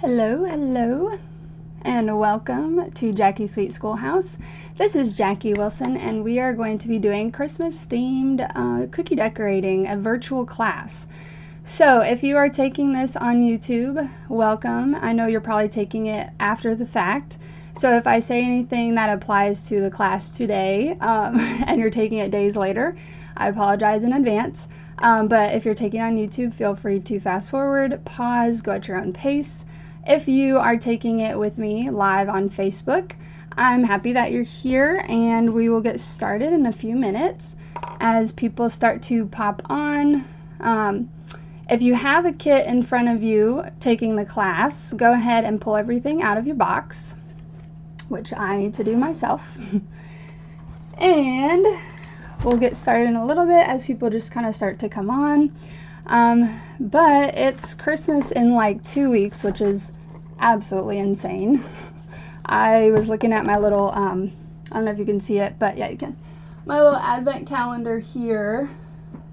Hello, and welcome to Jackie Sweet Schoolhouse. This is Jackie Wilson, and we are going to be doing Christmas-themed cookie decorating, a virtual class. So if you are taking this on YouTube, welcome. I know you're probably taking it after the fact. So if I say anything that applies to the class today, and you're taking it days later, I apologize in advance. But if you're taking it on YouTube, feel free to fast forward, pause, go at your own pace. If you are taking it with me live on Facebook, I'm happy that you're here, and we will get started in a few minutes as people start to pop on. If you have a kit in front of you taking the class, go ahead and pull everything out of your box, which I need to do myself. And we'll get started in a little bit as people just kind of start to come on. But it's Christmas in like 2 weeks, which is absolutely insane. I was looking at my little, I don't know if you can see it, but yeah, you can. My little advent calendar here.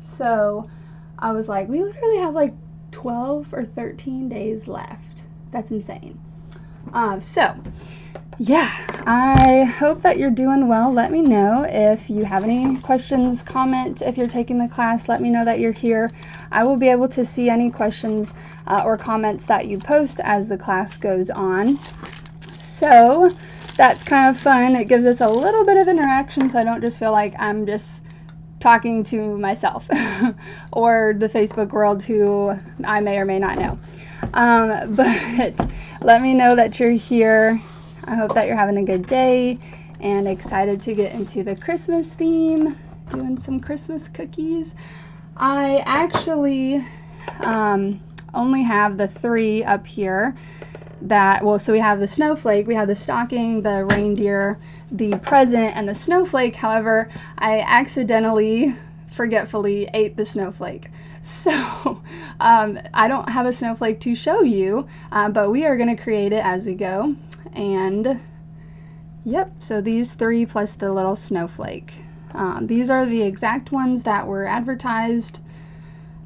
So I was like, we literally have like 12 or 13 days left. That's insane. So yeah, I hope that you're doing well. Let me know if you have any questions, comment. If you're taking the class, let me know that you're here. I will be able to see any questions or comments that you post as the class goes on. So that's kind of fun. It gives us a little bit of interaction, so I don't just feel like I'm just talking to myself or the Facebook world who I may or may not know. But let me know that you're here. I hope that you're having a good day and excited to get into the Christmas theme, doing some Christmas cookies. I actually only have the 3 up here so we have the snowflake, we have the stocking, the reindeer, the present, and the snowflake. However, I accidentally, forgetfully ate the snowflake. So I don't have a snowflake to show you, but we are going to create it as we go. And yep, so these 3 plus the little snowflake. These are the exact ones that were advertised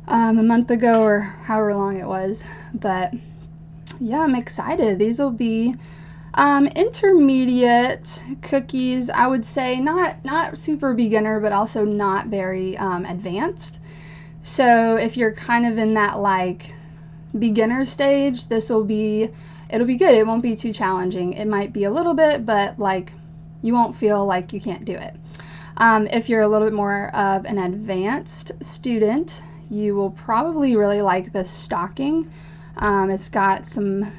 a month ago or however long it was. But yeah, I'm excited. These will be intermediate cookies. I would say not super beginner, but also not very advanced. So if you're kind of in that like beginner stage, it'll be good. It won't be too challenging. It might be a little bit, but like you won't feel like you can't do it. If you're a little bit more of an advanced student, you will probably really like the stocking. It's got a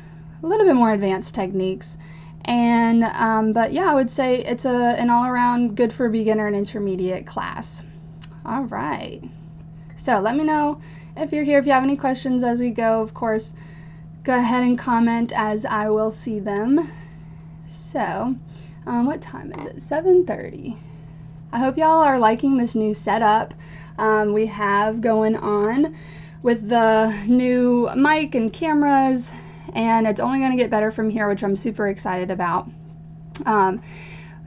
little bit more advanced techniques. And but yeah, I would say it's an all-around good for beginner and intermediate class. All right. So let me know if you're here, if you have any questions as we go. Of course, go ahead and comment as I will see them. So, what time is it? 7:30. I hope y'all are liking this new setup we have going on with the new mic and cameras, and it's only going to get better from here, which I'm super excited about.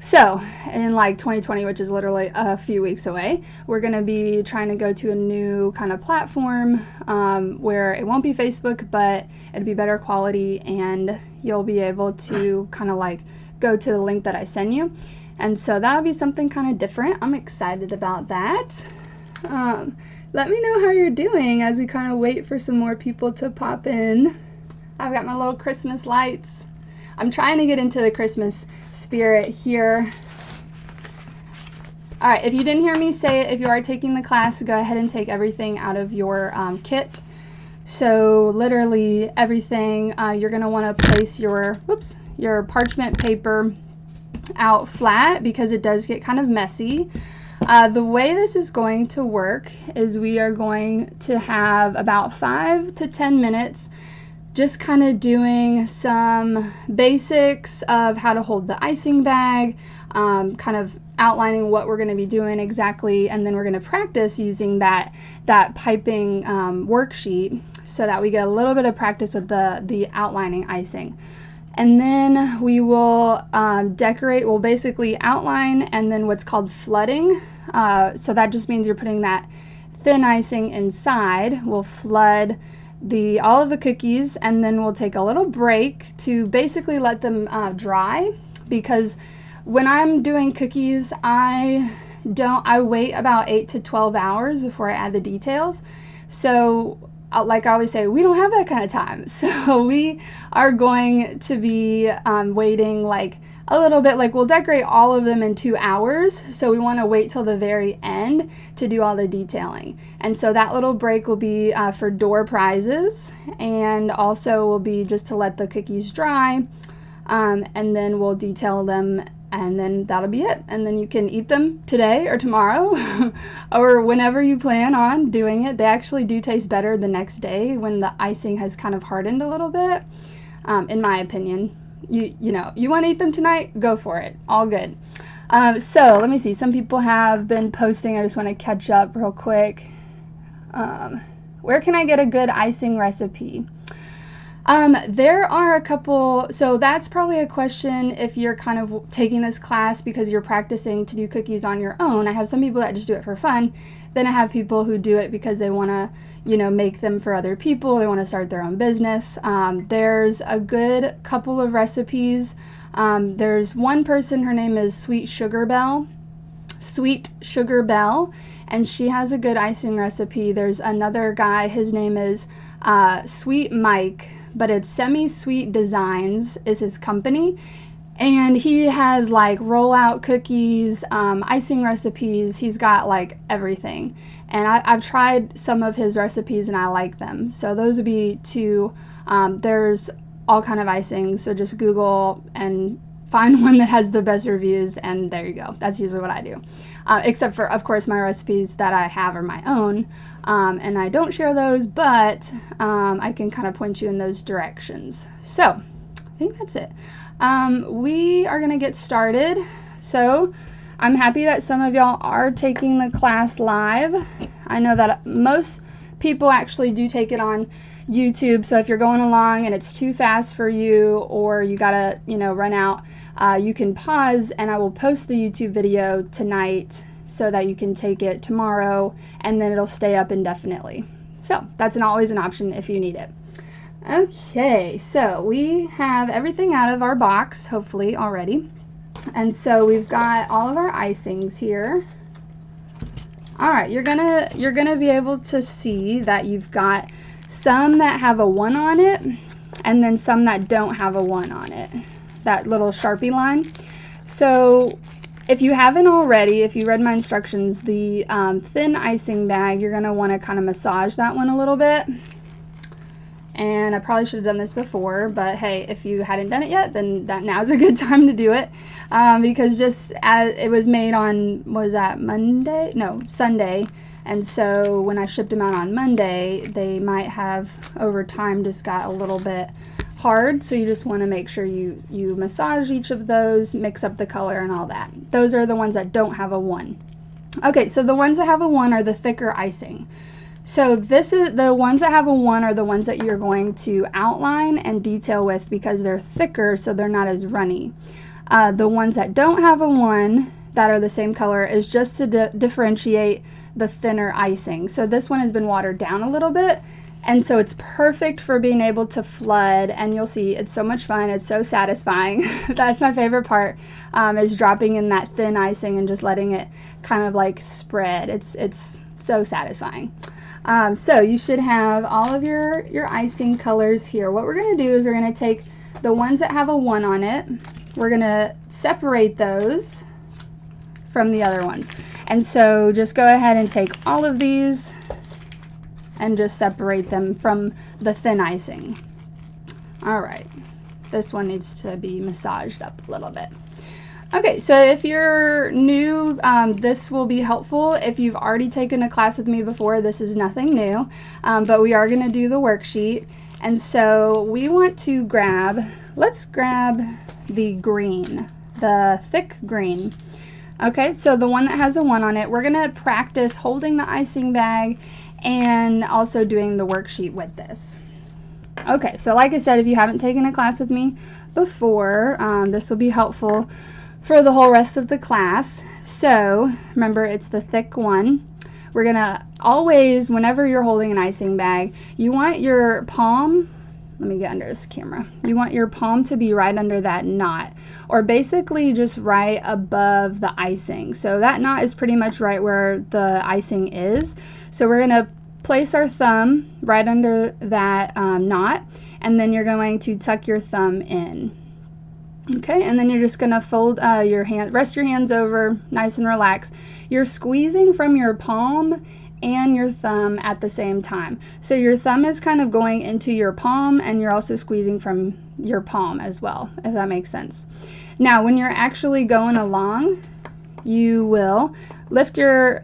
So in like 2020, which is literally a few weeks away, we're going to be trying to go to a new kind of platform where it won't be Facebook, but it'll be better quality, and you'll be able to kind of like go to the link that I send you. And so that'll be something kind of different. I'm excited about that. Let me know how you're doing as we kind of wait for some more people to pop in. I've got my little Christmas lights. I'm trying to get into the Christmas spirit here. All right, if you didn't hear me say it, if you are taking the class, go ahead and take everything out of your kit. So literally everything, you're going to want to place your parchment paper out flat because it does get kind of messy. The way this is going to work is we are going to have about 5 to 10 minutes just kind of doing some basics of how to hold the icing bag, kind of outlining what we're going to be doing exactly, and then we're going to practice using that piping worksheet so that we get a little bit of practice with the outlining icing. And then we will decorate. We'll basically outline and then what's called flooding. So that just means you're putting that thin icing inside. We'll flood all of the cookies, and then we'll take a little break to basically let them dry, because when I'm doing cookies, I wait about 8 to 12 hours before I add the details. So like I always say, we don't have that kind of time. So we are going to be waiting like a little bit. Like, we'll decorate all of them in 2 hours, so we want to wait till the very end to do all the detailing. And so that little break will be for door prizes, and also will be just to let the cookies dry, and then we'll detail them, and then that'll be it. And then you can eat them today or tomorrow or whenever you plan on doing it. They actually do taste better the next day when the icing has kind of hardened a little bit, in my opinion. You know, you want to eat them tonight, go for it. All good. So let me see. Some people have been posting. I just want to catch up real quick. Where can I get a good icing recipe? There are a couple. So that's probably a question if you're kind of taking this class because you're practicing to do cookies on your own. I have some people that just do it for fun. Then I have people who do it because they want to, you know, make them for other people. They want to start their own business. There's a good couple of recipes. There's one person, her name is Sweet Sugar Belle, and she has a good icing recipe. There's another guy, his name is Sweet Mike, but it's Semi-Sweet Designs is his company. And he has like rollout cookies, icing recipes. He's got like everything. And I've tried some of his recipes and I like them. So those would be two. There's all kind of icing. So just Google and find one that has the best reviews, and there you go. That's usually what I do. Except for, of course, my recipes that I have are my own. And I don't share those, but I can kind of point you in those directions. So I think that's it. We are going to get started. So I'm happy that some of y'all are taking the class live. I know that most people actually do take it on YouTube. So if you're going along and it's too fast for you, or you gotta, you know, run out, you can pause, and I will post the YouTube video tonight so that you can take it tomorrow, and then it'll stay up indefinitely. So that's always an option if you need it. Okay, so we have everything out of our box, hopefully, already. And so we've got all of our icings here. All right, you're gonna be able to see that you've got some that have a 1 on it, and then some that don't have a 1 on it, that little Sharpie line. So if you haven't already, if you read my instructions, the thin icing bag, you're gonna wanna kind of massage that one a little bit. And I probably should have done this before, but hey, if you hadn't done it yet, then now's a good time to do it, because just as it was made on, was that Monday? No, Sunday. And so when I shipped them out on Monday, they might have over time just got a little bit hard. So you just want to make sure you massage each of those, mix up the color and all that. Those are the ones that don't have a 1. Okay, so the ones that have a 1 are the thicker icing. So this is the ones that have a 1 are the ones that you're going to outline and detail with because they're thicker, so they're not as runny. The ones that don't have a 1 that are the same color is just to differentiate the thinner icing. So this one has been watered down a little bit, and so it's perfect for being able to flood, and you'll see it's so much fun. It's so satisfying. That's my favorite part, is dropping in that thin icing and just letting it kind of like spread. It's so satisfying. So you should have all of your icing colors here. What we're going to do is we're going to take the ones that have a 1 on it. We're going to separate those from the other ones. And so just go ahead and take all of these and just separate them from the thin icing. All right, this one needs to be massaged up a little bit. Okay, so if you're new, this will be helpful. If you've already taken a class with me before, this is nothing new, but we are going to do the worksheet. And so we want to let's grab the green, the thick green. Okay, so the one that has a 1 on it, we're going to practice holding the icing bag and also doing the worksheet with this. Okay, so like I said, if you haven't taken a class with me before, this will be helpful for the whole rest of the class. So remember, it's the thick one. we're gonna always, whenever you're holding an icing bag, you want your palm, let me get under this camera, you want your palm to be right under that knot, or basically just right above the icing. So that knot is pretty much right where the icing is. So we're gonna place our thumb right under that knot, and then you're going to tuck your thumb in. Okay, and then you're just gonna fold your hand, rest your hands over, nice and relaxed. You're squeezing from your palm and your thumb at the same time. So your thumb is kind of going into your palm, and you're also squeezing from your palm as well, if that makes sense. Now, when you're actually going along, you will lift your,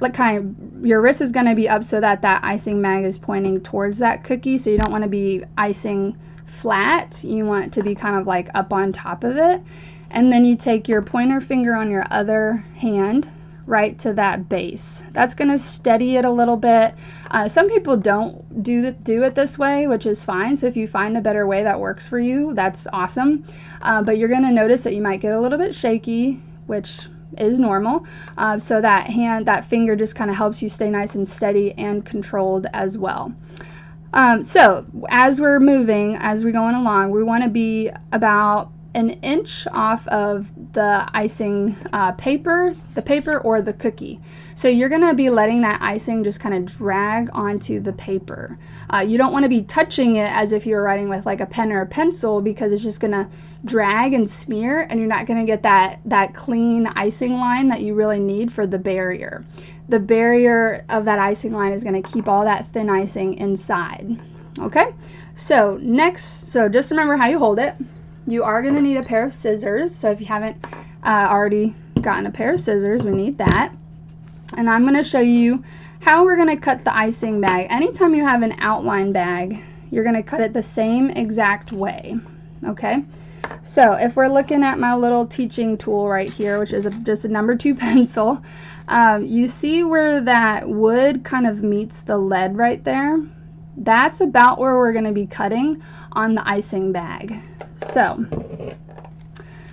your wrist is gonna be up so that that icing bag is pointing towards that cookie. So you don't wanna be icing flat, you want it to be kind of like up on top of it. And then you take your pointer finger on your other hand right to that base. That's going to steady it a little bit. Some people don't do it this way, which is fine. So if you find a better way that works for you, that's awesome. But you're going to notice that you might get a little bit shaky, which is normal. So that finger just kind of helps you stay nice and steady and controlled as well. So as we're moving, as we're going along, we want to be about an inch off of the icing paper or the cookie. So you're going to be letting that icing just kind of drag onto the paper. You don't want to be touching it as if you were writing with like a pen or a pencil, because it's just going to drag and smear, and you're not going to get that clean icing line that you really need for the barrier. The barrier of that icing line is going to keep all that thin icing inside. Okay, so just remember how you hold it. You are going to need a pair of scissors. So if you haven't already gotten a pair of scissors, we need that. And I'm going to show you how we're going to cut the icing bag. Anytime you have an outline bag, you're going to cut it the same exact way. Okay, so if we're looking at my little teaching tool right here, which is just a number 2 pencil, you see where that wood kind of meets the lead right there? That's about where we're going to be cutting on the icing bag. So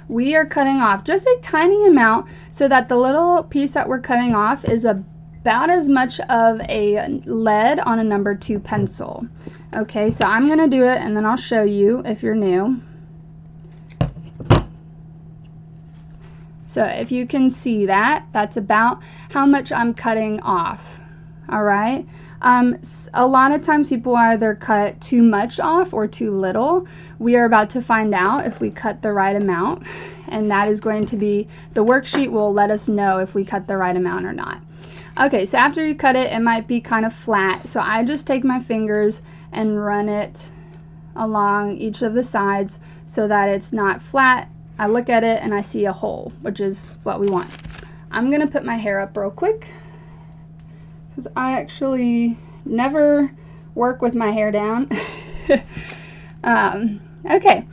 we are cutting off just a tiny amount so that the little piece that we're cutting off is about as much of a lead on a number 2 pencil. Okay, so I'm going to do it and then I'll show you if you're new. So if you can see that, that's about how much I'm cutting off. All right. A lot of times people either cut too much off or too little. We are about to find out if we cut the right amount, and that is going to be, the worksheet will let us know if we cut the right amount or not. Okay, so after you cut it, it might be kind of flat. So I just take my fingers and run it along each of the sides so that it's not flat. I look at it and I see a hole, which is what we want. I'm gonna put my hair up real quick because I actually never work with my hair down. Okay,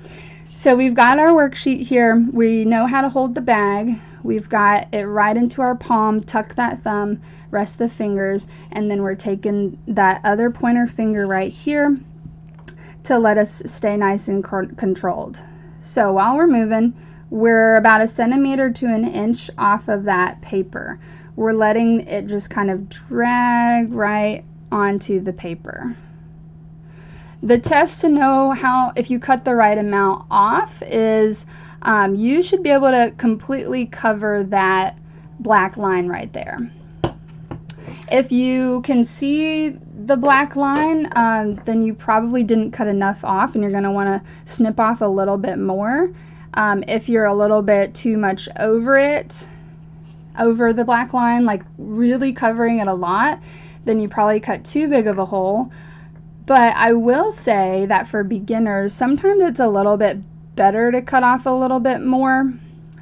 so we've got our worksheet here. We know how to hold the bag. We've got it right into our palm, tuck that thumb, rest the fingers, and then we're taking that other pointer finger right here to let us stay nice and controlled. So while we're moving, we're about 1 centimeter to 1 inch off of that paper. We're letting it just kind of drag right onto the paper. The test to know if you cut the right amount off is you should be able to completely cover that black line right there. If you can see the black line, then you probably didn't cut enough off and you're going to want to snip off a little bit more. If you're a little bit too much over the black line, like really covering it a lot, then you probably cut too big of a hole. But I will say that for beginners, sometimes it's a little bit better to cut off a little bit more,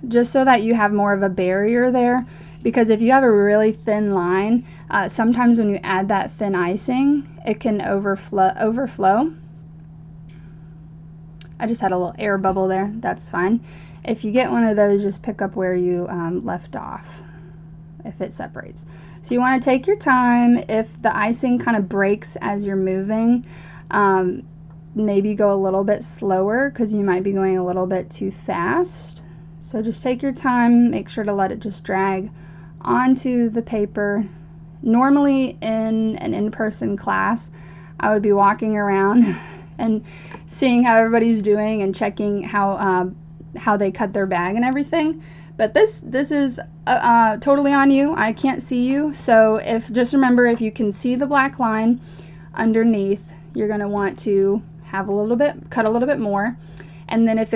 just so that you have more of a barrier there. Because if you have a really thin line, sometimes when you add that thin icing, it can overflow. I just had a little air bubble there. That's fine. If you get one of those, just pick up where you left off if it separates. So you want to take your time. If the icing kind of breaks as you're moving, maybe go a little bit slower because you might be going a little bit too fast. So just take your time, make sure to let it just drag onto the paper Normally in an in-person class, I would be walking around and seeing how everybody's doing and checking how they cut their bag and everything. But this is totally on you. I can't see you, so just remember, if you can see the black line underneath, you're going to want to have cut a little bit more. And then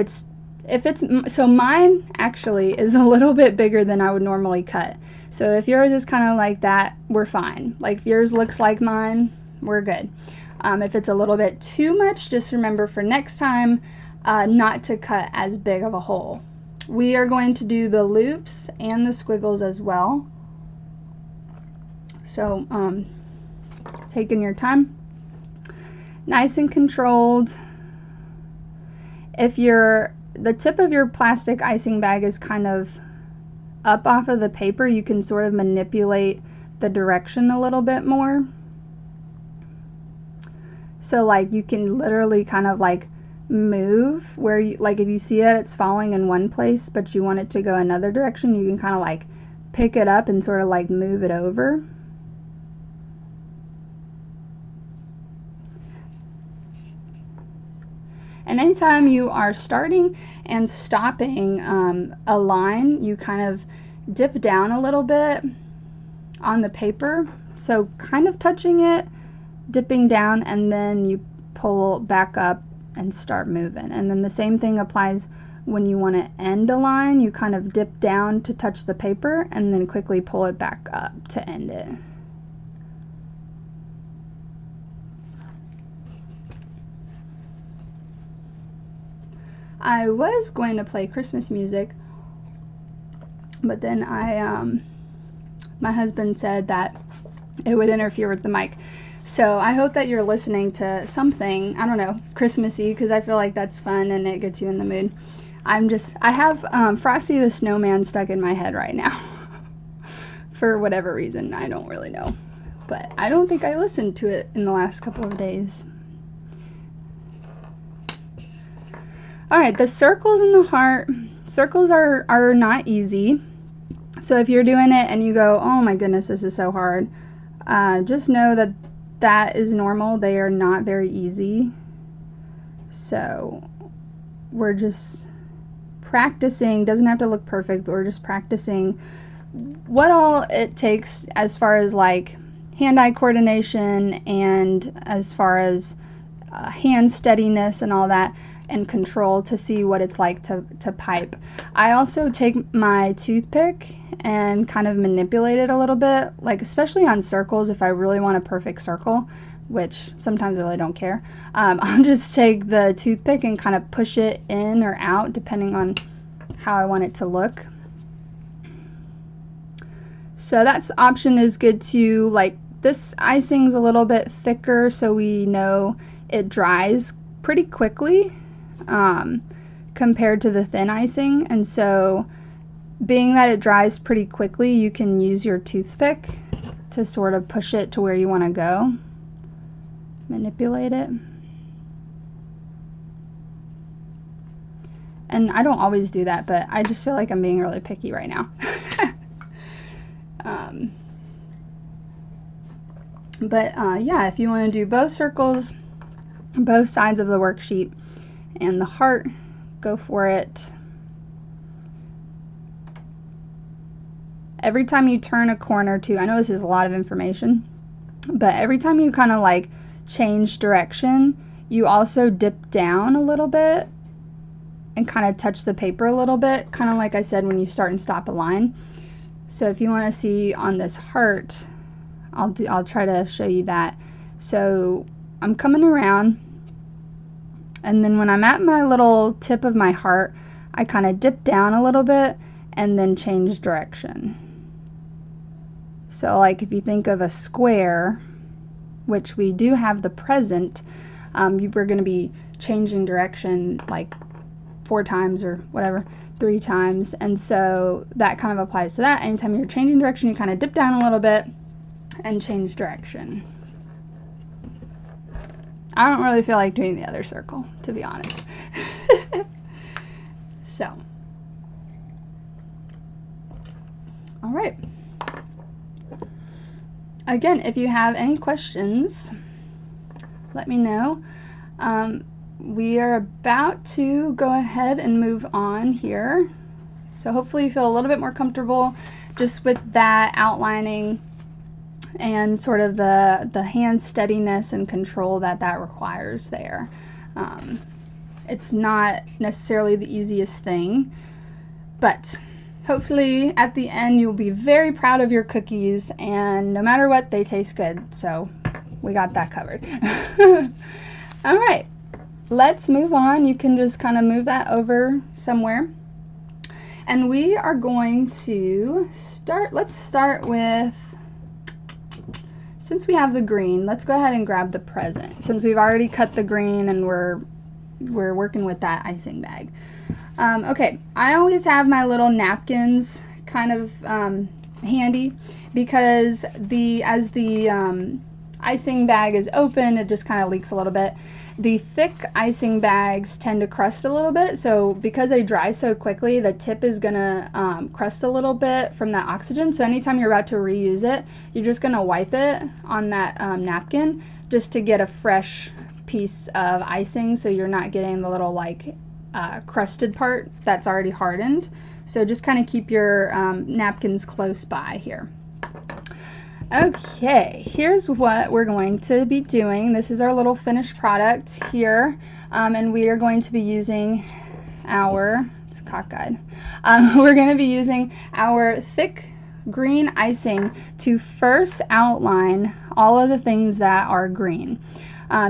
so mine actually is a little bit bigger than I would normally cut. So if yours is kind of like that, we're fine. Like if yours looks like mine, we're good. If it's a little bit too much, just remember for next time not to cut as big of a hole. We are going to do the loops and the squiggles as well. So taking your time, nice and controlled. If the tip of your plastic icing bag is kind of up off of the paper, you can sort of manipulate the direction a little bit more. So like you can literally kind of like move where you, like if you see it, it's falling in one place but you want it to go another direction, you can kind of like pick it up and sort of like move it over. And anytime you are starting and stopping a line, you kind of dip down a little bit on the paper, so kind of touching it, dipping down, and then you pull back up and start moving. And then the same thing applies when you want to end a line. You kind of dip down to touch the paper and then quickly pull it back up to end it. I was going to play Christmas music, but then my husband said that it would interfere with the mic. So I hope that you're listening to something, I don't know, Christmassy, because I feel like that's fun and it gets you in the mood. I have Frosty the Snowman stuck in my head right now. For whatever reason, I don't really know. But I don't think I listened to it in the last couple of days. Alright, the circles and the heart. Circles are not easy. So if you're doing it and you go, oh my goodness, this is so hard, just know that that is normal. They are not very easy. So we're just practicing. Doesn't have to look perfect, but we're just practicing what all it takes as far as like hand-eye coordination and as far as hand steadiness and all that, and control to see what it's like to pipe. I also take my toothpick and kind of manipulate it a little bit, like especially on circles. If I really want a perfect circle, which sometimes I really don't care, I'll just take the toothpick and kind of push it in or out depending on how I want it to look. So that option is good too. Like this icing's a little bit thicker, so we know it dries pretty quickly compared to the thin icing, and so being that it dries pretty quickly, you can use your toothpick to sort of push it to where you want to go, manipulate it. And I don't always do that, but I just feel like I'm being really picky right now. Yeah, if you want to do both circles, both sides of the worksheet, and the heart, go for it. Every time you turn a corner too, I know this is a lot of information, but every time you kind of like change direction, you also dip down a little bit and kind of touch the paper a little bit, kind of like I said when you start and stop a line. So if you want to see on this heart, I'll try to show you that. So I'm coming around, and then when I'm at my little tip of my heart, I kind of dip down a little bit and then change direction. So like if you think of a square, which we do have the present, we're going to be changing direction like 4 times or whatever, 3 times, and so that kind of applies to that. Anytime you're changing direction, you kind of dip down a little bit and change direction. I don't really feel like doing the other circle, to be honest. So, all right. Again, if you have any questions, let me know. We are about to go ahead and move on here. So hopefully you feel a little bit more comfortable just with that outlining and sort of the hand steadiness and control that requires there. It's not necessarily the easiest thing, but hopefully at the end you'll be very proud of your cookies, and no matter what, they taste good. So we got that covered. All right, let's move on. You can just kind of move that over somewhere. And we are going to let's start with, since we have the green, let's go ahead and grab the present, since we've already cut the green and we're working with that icing bag. Okay, I always have my little napkins kind of handy, because as the icing bag is open, it just kind of leaks a little bit. The thick icing bags tend to crust a little bit, so because they dry so quickly, the tip is gonna crust a little bit from that oxygen. So anytime you're about to reuse it, you're just gonna wipe it on that napkin just to get a fresh piece of icing, so you're not getting the little like crusted part that's already hardened. So just kind of keep your napkins close by here. Okay, here's what we're going to be doing. This is our little finished product here, and we are going to be using our, it's cockeyed, we're going to be using our thick green icing to first outline all of the things that are green.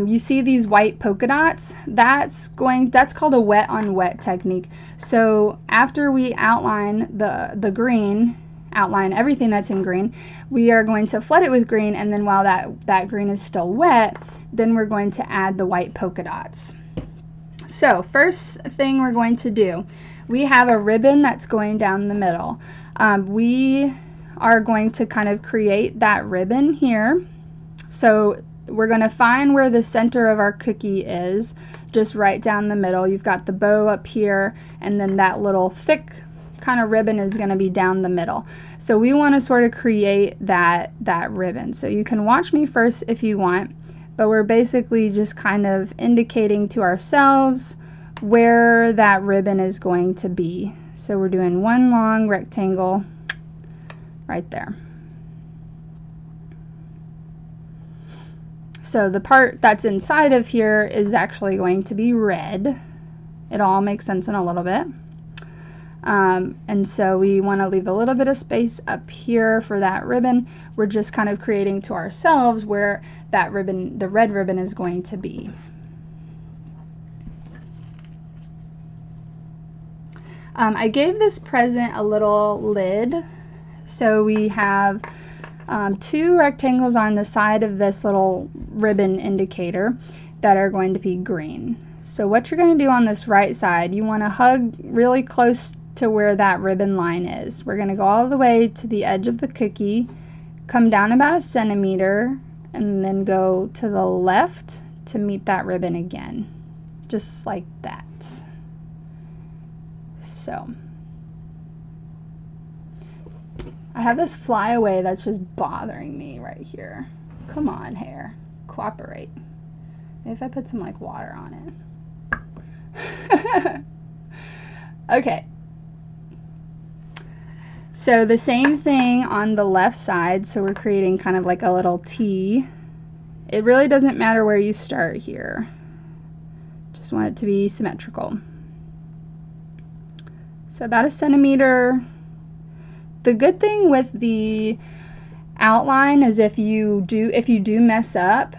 You see these white polka dots? That's called a wet on wet technique. So after we outline the green, outline everything that's in green, we are going to flood it with green, and then while that green is still wet, then we're going to add the white polka dots. So first thing we're going to do, we have a ribbon that's going down the middle. We are going to kind of create that ribbon here. So we're going to find where the center of our cookie is, just right down the middle. You've got the bow up here, and then that little thick kind of ribbon is going to be down the middle. So we want to sort of create that ribbon. So you can watch me first if you want, but we're basically just kind of indicating to ourselves where that ribbon is going to be. So we're doing one long rectangle right there. So the part that's inside of here is actually going to be red. It all makes sense in a little bit. And so we want to leave a little bit of space up here for that ribbon. We're just kind of creating to ourselves where that ribbon, the red ribbon, is going to be. I gave this present a little lid. So we have two rectangles on the side of this little ribbon indicator that are going to be green. So what you're going to do on this right side, you want to hug really close to where that ribbon line is. We're going to go all the way to the edge of the cookie, come down about 1 centimeter, and then go to the left to meet that ribbon again, just like that. So I have this flyaway that's just bothering me right here. Come on, hair, cooperate. Maybe if I put some like water on it. Okay. So the same thing on the left side. So we're creating kind of like a little T. It really doesn't matter where you start here. Just want it to be symmetrical. So about 1 centimeter. The good thing with the outline is if you do mess up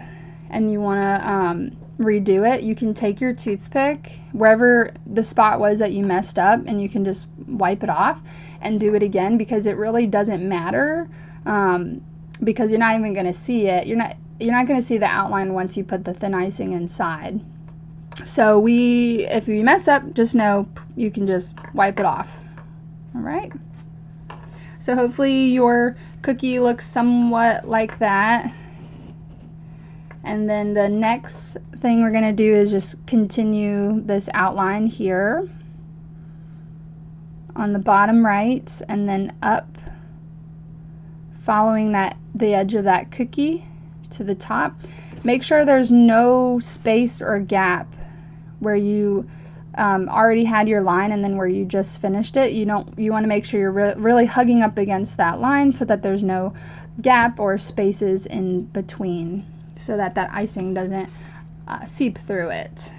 and you want to redo it, you can take your toothpick wherever the spot was that you messed up, and you can just wipe it off and do it again, because it really doesn't matter, because you're not even going to see it. You're not going to see the outline once you put the thin icing inside. So if you mess up, just know you can just wipe it off. All right. So hopefully your cookie looks somewhat like that. And then the next thing we're going to do is just continue this outline here on the bottom right, and then up following the edge of that cookie to the top. Make sure there's no space or gap where you already had your line and then where you just finished it. You want to make sure you're really hugging up against that line so that there's no gap or spaces in between, so that icing doesn't seep through it.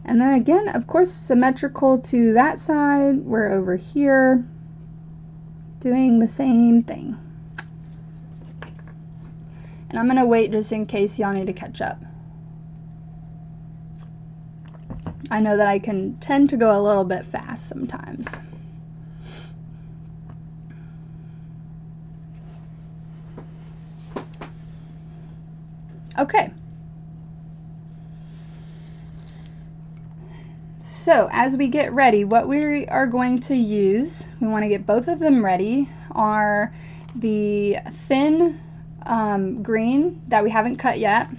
And then again, of course, symmetrical to that side, we're over here doing the same thing. And I'm going to wait just in case y'all need to catch up. I know that I can tend to go a little bit fast sometimes. Okay. So as we get ready, what we are going to use, we want to get both of them ready, are the thin green that we haven't cut yet,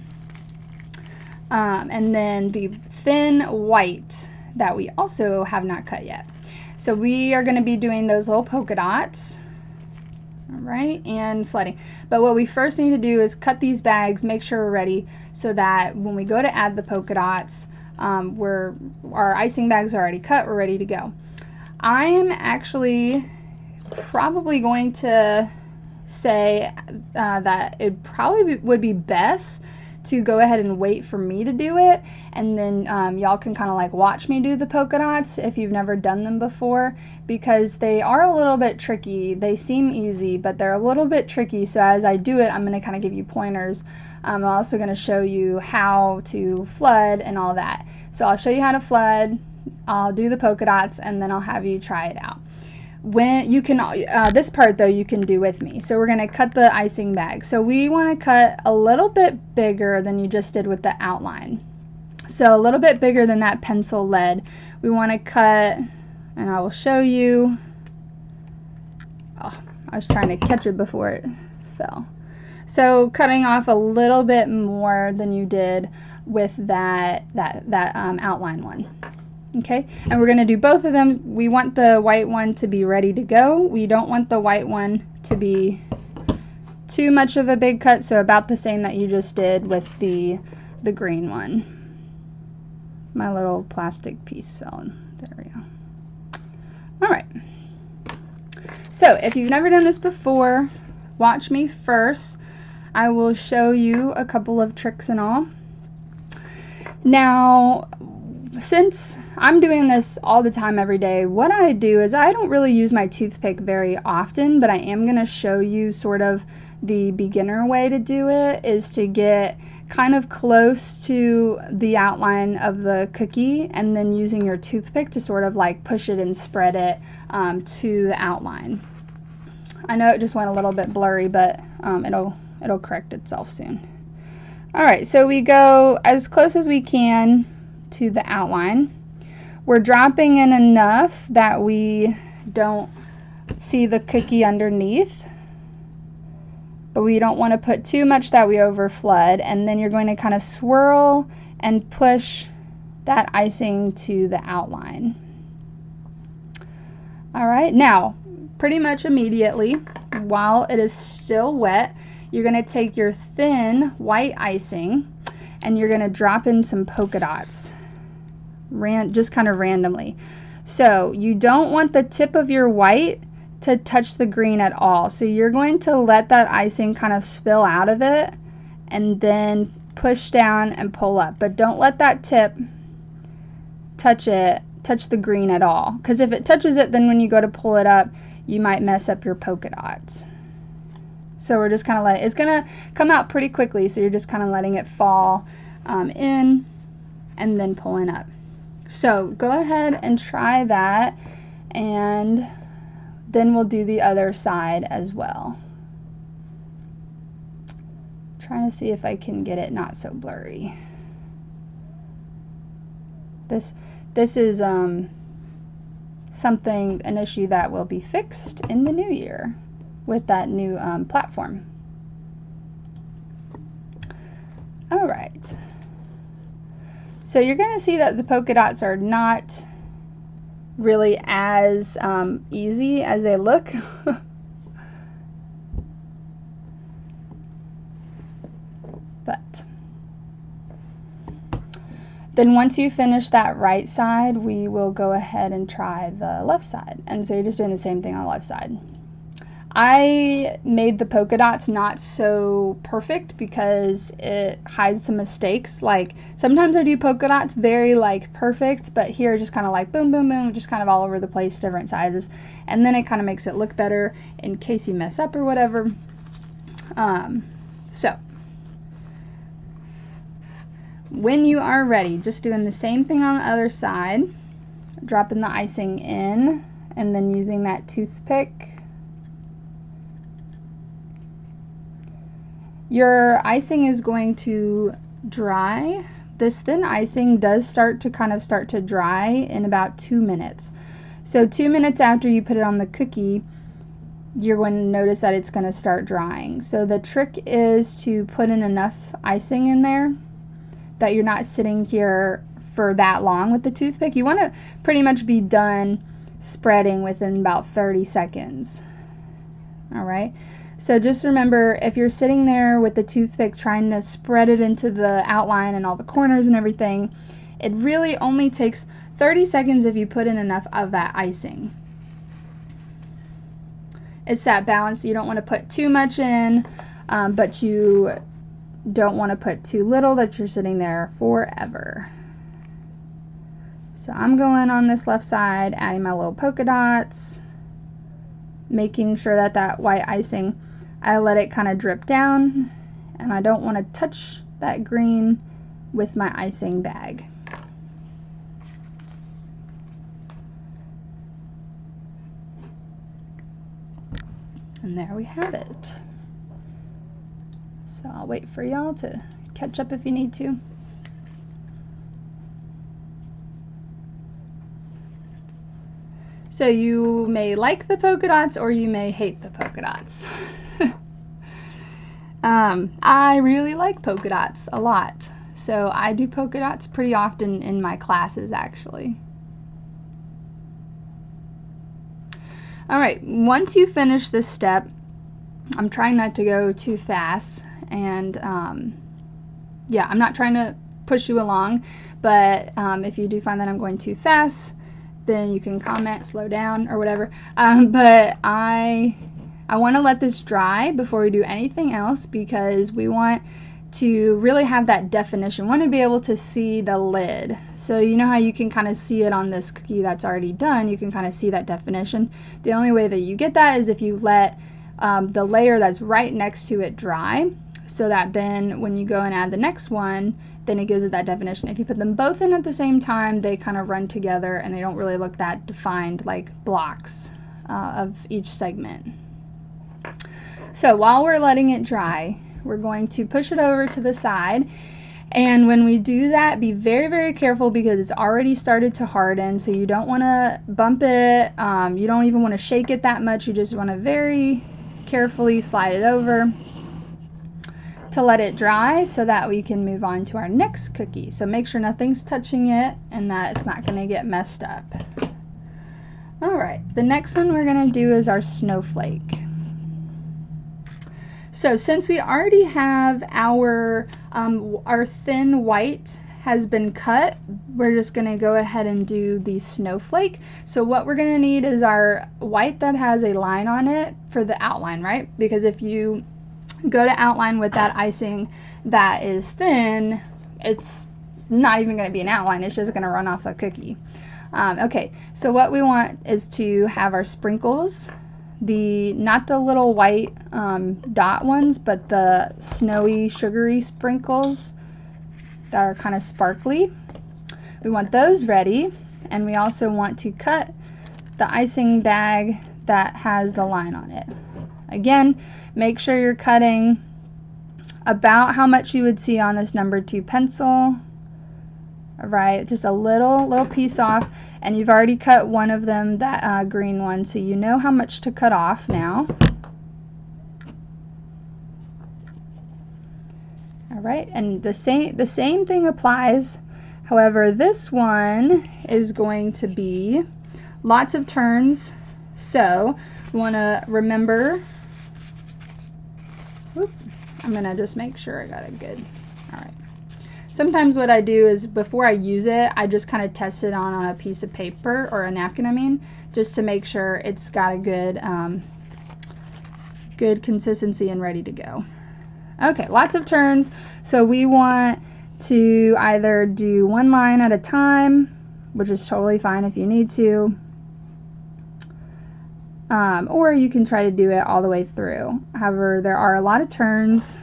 and then the thin white that we also have not cut yet. So we are going to be doing those little polka dots, all right, and flooding. But what we first need to do is cut these bags, make sure we're ready, so that when we go to add the polka dots, our icing bags are already cut, we're ready to go. I am actually probably going to say that it probably would be best to go ahead and wait for me to do it, and then y'all can kind of like watch me do the polka dots if you've never done them before, because they are a little bit tricky. They seem easy, but they're a little bit tricky, so as I do it, I'm going to kind of give you pointers. I'm also going to show you how to flood and all that. So I'll show you how to flood, I'll do the polka dots, and then I'll have you try it out. When you can, this part though you can do with me. So we're going to cut the icing bag. So we want to cut a little bit bigger than you just did with the outline. So a little bit bigger than that pencil lead. We want to cut, and I will show you. Oh, I was trying to catch it before it fell. So cutting off a little bit more than you did with that outline one. Okay, and we're going to do both of them. We want the white one to be ready to go. We don't want the white one to be too much of a big cut, so about the same that you just did with the green one. My little plastic piece fell in. There we go. All right. So if you've never done this before, watch me first. I will show you a couple of tricks and all. Now, since I'm doing this all the time every day, what I do is I don't really use my toothpick very often, but I am going to show you sort of the beginner way to do it, is to get kind of close to the outline of the cookie and then using your toothpick to sort of like push it and spread it to the outline. I know it just went a little bit blurry, but it'll correct itself soon. Alright, so we go as close as we can to the outline. We're dropping in enough that we don't see the cookie underneath, but we don't want to put too much that we over flood, and then you're going to kind of swirl and push that icing to the outline. Alright, now pretty much immediately while it is still wet, you're going to take your thin white icing and you're going to drop in some polka dots, just kind of randomly. So you don't want the tip of your white to touch the green at all. So you're going to let that icing kind of spill out of it and then push down and pull up. But don't let that tip touch the green at all. Because if it touches it, then when you go to pull it up, you might mess up your polka dots. So we're just kind of letting, it's going to come out pretty quickly, so you're just kind of letting it fall in and then pulling up. So go ahead and try that, and then we'll do the other side as well. Trying to see if I can get it not so blurry. This is an issue that will be fixed in the new year with that new platform. All right. So you're going to see that the polka dots are not really as easy as they look. But then once you finish that right side, we will go ahead and try the left side. And so you're just doing the same thing on the left side. I made the polka dots not so perfect because it hides some mistakes. Like sometimes I do polka dots very like perfect, but here just kind of like boom, boom, boom, just kind of all over the place, different sizes. And then it kind of makes it look better in case you mess up or whatever. So when you are ready, just doing the same thing on the other side, dropping the icing in and then using that toothpick. Your icing is going to dry. This thin icing does start to dry in about 2 minutes. So 2 minutes after you put it on the cookie, you're going to notice that it's going to start drying. So the trick is to put in enough icing in there that you're not sitting here for that long with the toothpick. You want to pretty much be done spreading within about 30 seconds. All right. So just remember, if you're sitting there with the toothpick trying to spread it into the outline and all the corners and everything, it really only takes 30 seconds if you put in enough of that icing. It's that balance. You don't want to put too much in, but you don't want to put too little that you're sitting there forever. So I'm going on this left side, adding my little polka dots, making sure that that white icing, I let it kind of drip down, and I don't want to touch that green with my icing bag. And there we have it. So I'll wait for y'all to catch up if you need to. So you may like the polka dots or you may hate the polka dots. I really like polka dots a lot. So I do polka dots pretty often in my classes actually. Alright, once you finish this step, I'm trying not to go too fast, and yeah, I'm not trying to push you along, but if you do find that I'm going too fast, then you can comment, slow down, or whatever. But I want to let this dry before we do anything else, because we want to really have that definition. We want to be able to see the lid. So you know how you can kind of see it on this cookie that's already done, you can kind of see that definition. The only way that you get that is if you let the layer that's right next to it dry, so that then when you go and add the next one, then it gives it that definition. If you put them both in at the same time, they kind of run together and they don't really look that defined, like blocks of each segment. So while we're letting it dry, we're going to push it over to the side, and when we do that, be very, very careful because it's already started to harden, so you don't want to bump it, you don't even want to shake it that much, you just want to very carefully slide it over to let it dry so that we can move on to our next cookie. So make sure nothing's touching it and that it's not going to get messed up. Alright, the next one we're going to do is our snowflake. So since we already have our thin white has been cut, we're just going to go ahead and do the snowflake. So what we're going to need is our white that has a line on it for the outline, right? Because if you go to outline with that icing that is thin, it's not even going to be an outline, it's just going to run off a cookie. Okay, so what we want is to have our sprinkles, not the little white dot ones, but the snowy, sugary sprinkles that are kind of sparkly. We want those ready, and we also want to cut the icing bag that has the line on it. Again, make sure you're cutting about how much you would see on this number 2 pencil. Alright, just a little piece off, and you've already cut one of them, that green one, so you know how much to cut off now. Alright, and the same thing applies. However, this one is going to be lots of turns. So you want to remember, I'm going to just make sure I got it good. All right. Sometimes what I do is before I use it, I just kind of test it on a piece of paper, or a napkin, I mean, just to make sure it's got a good, good consistency and ready to go. Okay, lots of turns. So we want to either do one line at a time, which is totally fine if you need to, or you can try to do it all the way through. However, there are a lot of turns,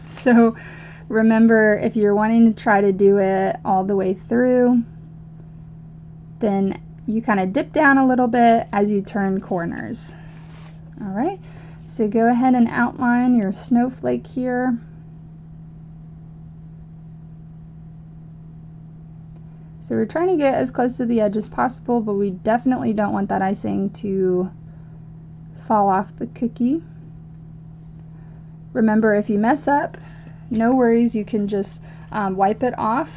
so remember, if you're wanting to try to do it all the way through, then you kind of dip down a little bit as you turn corners. All right, so go ahead and outline your snowflake here. So we're trying to get as close to the edge as possible, but we definitely don't want that icing to fall off the cookie. Remember, if you mess up, no worries, you can just wipe it off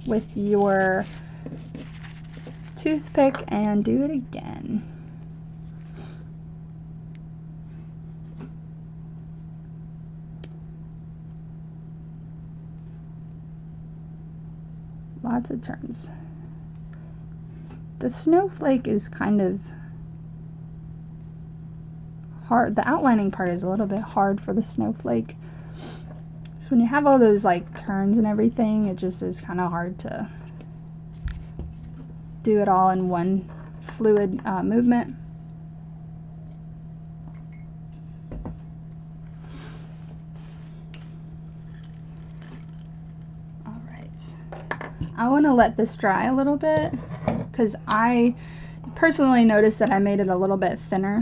with your toothpick and do it again. Lots of turns. The snowflake is kind of hard. The outlining part is a little bit hard for the snowflake. So when you have all those like turns and everything, it just is kind of hard to do it all in one fluid movement. All right. I want to let this dry a little bit because I personally noticed that I made it a little bit thinner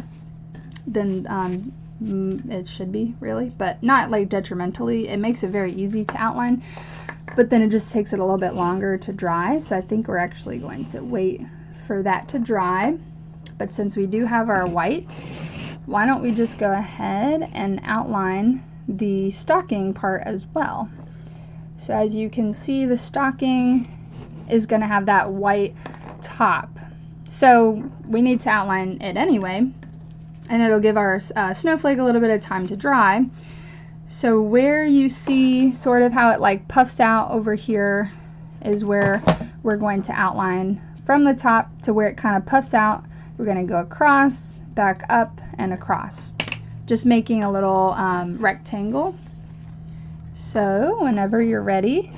than it should be, really, but not like detrimentally. It makes it very easy to outline, but then it just takes it a little bit longer to dry. So I think we're actually going to wait for that to dry. But since we do have our white, why don't we just go ahead and outline the stocking part as well. So as you can see, the stocking is going to have that white top. So we need to outline it anyway, and it'll give our snowflake a little bit of time to dry. So where you see sort of how it like puffs out over here is where we're going to outline from the top to where it kind of puffs out. We're going to go across, back up, and across, just making a little rectangle. So whenever you're ready,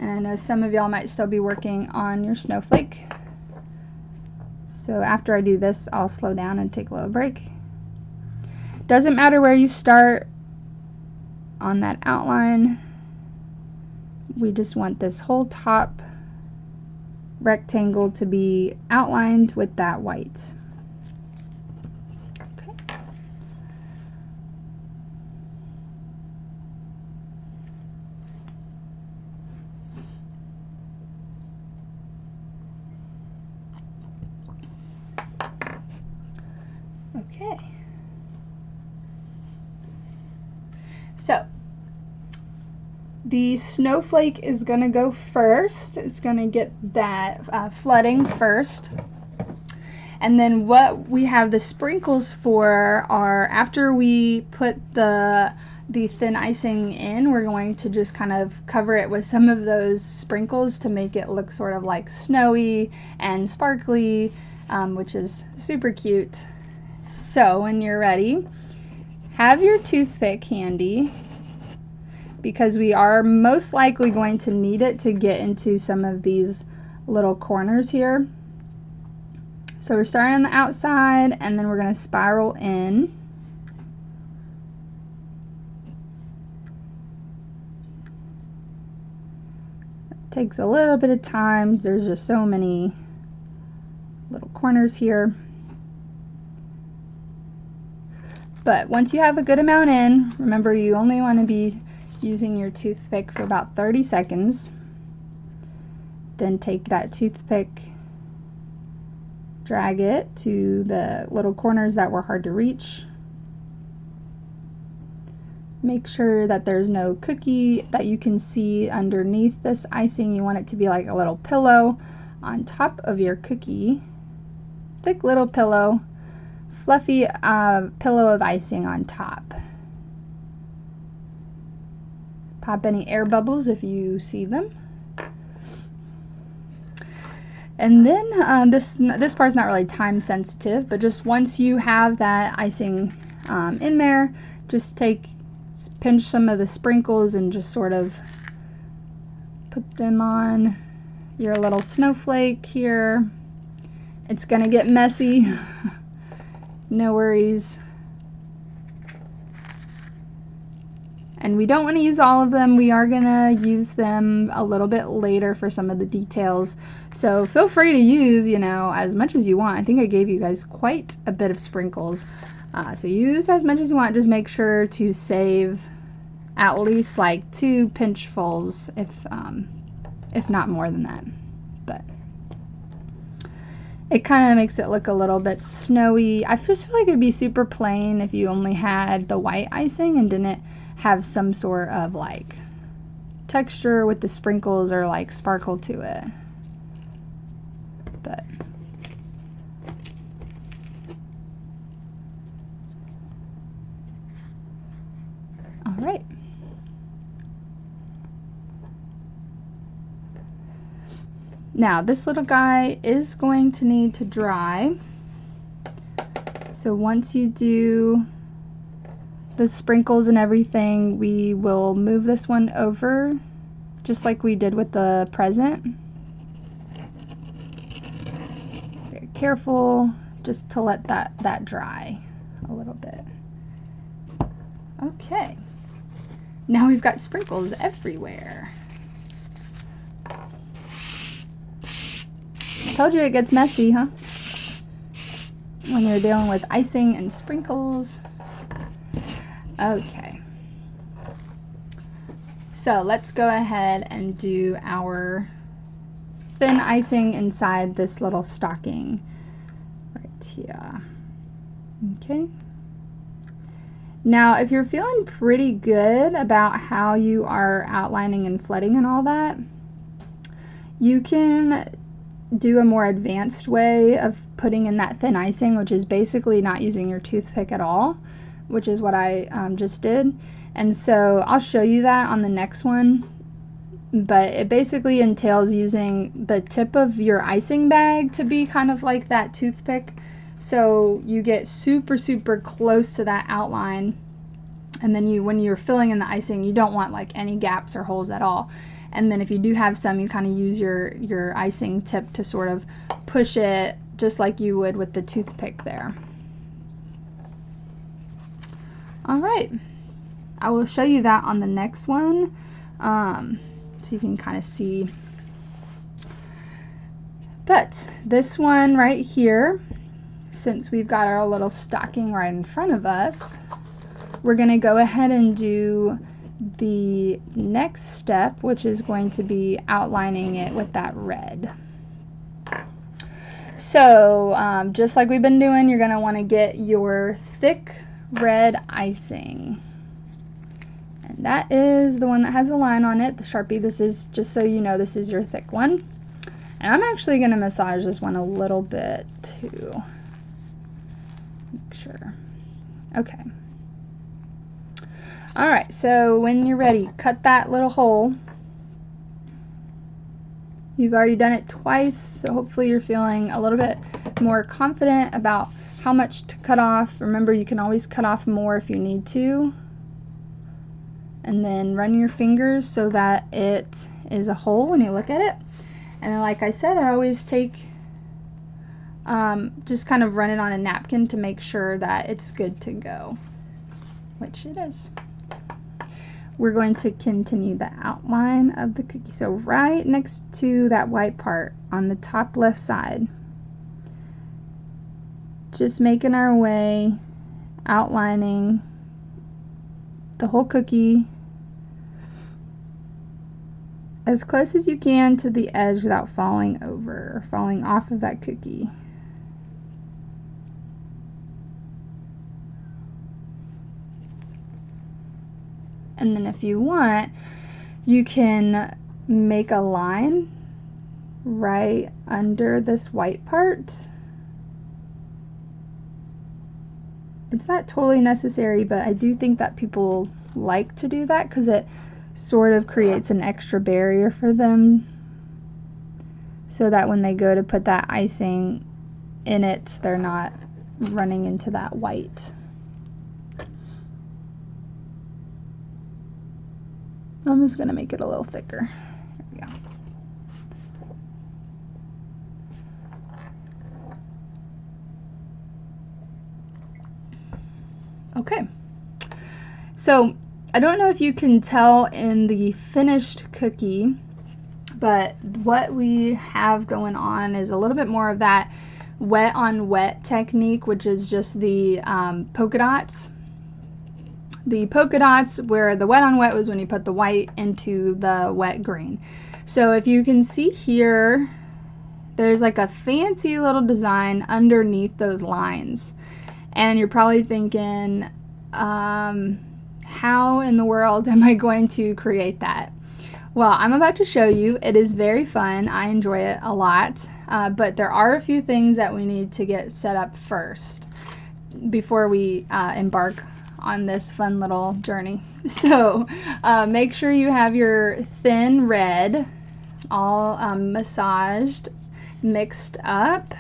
and I know some of y'all might still be working on your snowflake, so after I do this, I'll slow down and take a little break. Doesn't matter where you start on that outline. We just want this whole top rectangle to be outlined with that white. Okay. Okay. So the snowflake is going to go first. It's going to get that flooding first. And then what we have the sprinkles for are after we put the thin icing in, we're going to just kind of cover it with some of those sprinkles to make it look sort of like snowy and sparkly, which is super cute. So when you're ready, have your toothpick handy, because we are most likely going to need it to get into some of these little corners here. So we're starting on the outside, and then we're going to spiral in. It takes a little bit of time. There's just so many little corners here. But once you have a good amount in, remember you only want to be using your toothpick for about 30 seconds. Then take that toothpick, drag it to the little corners that were hard to reach. Make sure that there's no cookie that you can see underneath this icing. You want it to be like a little pillow on top of your cookie. Thick little pillow, fluffy pillow of icing on top. Pop any air bubbles if you see them. And then this part's not really time sensitive, but just once you have that icing in there, just pinch some of the sprinkles and just sort of put them on your little snowflake here. It's gonna get messy, no worries. And we don't want to use all of them. We are gonna use them a little bit later for some of the details. So feel free to use, you know, as much as you want. I think I gave you guys quite a bit of sprinkles. So use as much as you want. Just make sure to save at least like 2 pinchfuls, if not more than that. But it kind of makes it look a little bit snowy. I just feel like it'd be super plain if you only had the white icing and didn't have some sort of like texture with the sprinkles or like sparkle to it. But all right. Now this little guy is going to need to dry. So once you do the sprinkles and everything, we will move this one over just like we did with the present. Very careful just to let that dry a little bit. Okay, now we've got sprinkles everywhere. Told you it gets messy, huh? When you're dealing with icing and sprinkles. Okay, so let's go ahead and do our thin icing inside this little stocking right here. Okay, now if you're feeling pretty good about how you are outlining and flooding and all that, you can do a more advanced way of putting in that thin icing, which is basically not using your toothpick at all, which is what I just did. And so I'll show you that on the next one, but it basically entails using the tip of your icing bag to be kind of like that toothpick, so you get super close to that outline, and then when you're filling in the icing, you don't want like any gaps or holes at all. And then if you do have some, you kind of use your icing tip to sort of push it just like you would with the toothpick there. All right, I will show you that on the next one, so you can kind of see. But this one right here, since we've got our little stocking right in front of us, we're gonna go ahead and do the next step, which is going to be outlining it with that red. So just like we've been doing, you're gonna want to get your thick red icing, and that is the one that has a line on it, the Sharpie. This is, just so you know, this is your thick one, and I'm actually going to massage this one a little bit too, make sure. Okay, all right, so when you're ready, cut that little hole. You've already done it twice, so hopefully you're feeling a little bit more confident about how much to cut off. Remember, you can always cut off more if you need to. And then run your fingers so that it is a hole when you look at it. And then, like I said, I always take, just kind of run it on a napkin to make sure that it's good to go, which it is. We're going to continue the outline of the cookie. So right next to that white part on the top left side, just making our way, outlining the whole cookie as close as you can to the edge without falling over or falling off of that cookie. And then if you want, you can make a line right under this white part. It's not totally necessary, but I do think that people like to do that because it sort of creates an extra barrier for them, so that when they go to put that icing in it, they're not running into that white. I'm just gonna make it a little thicker. There we go. Okay, so I don't know if you can tell in the finished cookie, but what we have going on is a little bit more of that wet on wet technique, which is just the polka dots. The polka dots, where the wet on wet was when you put the white into the wet green. So if you can see here, there's like a fancy little design underneath those lines. And you're probably thinking, how in the world am I going to create that? Well, I'm about to show you. It is very fun. I enjoy it a lot. But there are a few things that we need to get set up first before we embark on this fun little journey. So make sure you have your thin red all massaged, mixed up.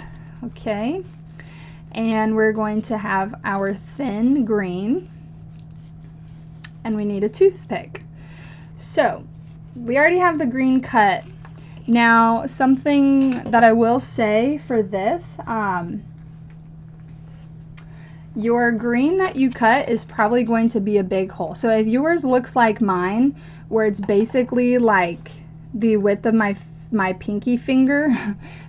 Okay. And we're going to have our thin green, and we need a toothpick. So we already have the green cut. Now, something that I will say for this, your green that you cut is probably going to be a big hole. So if yours looks like mine, where it's basically like the width of my pinky finger,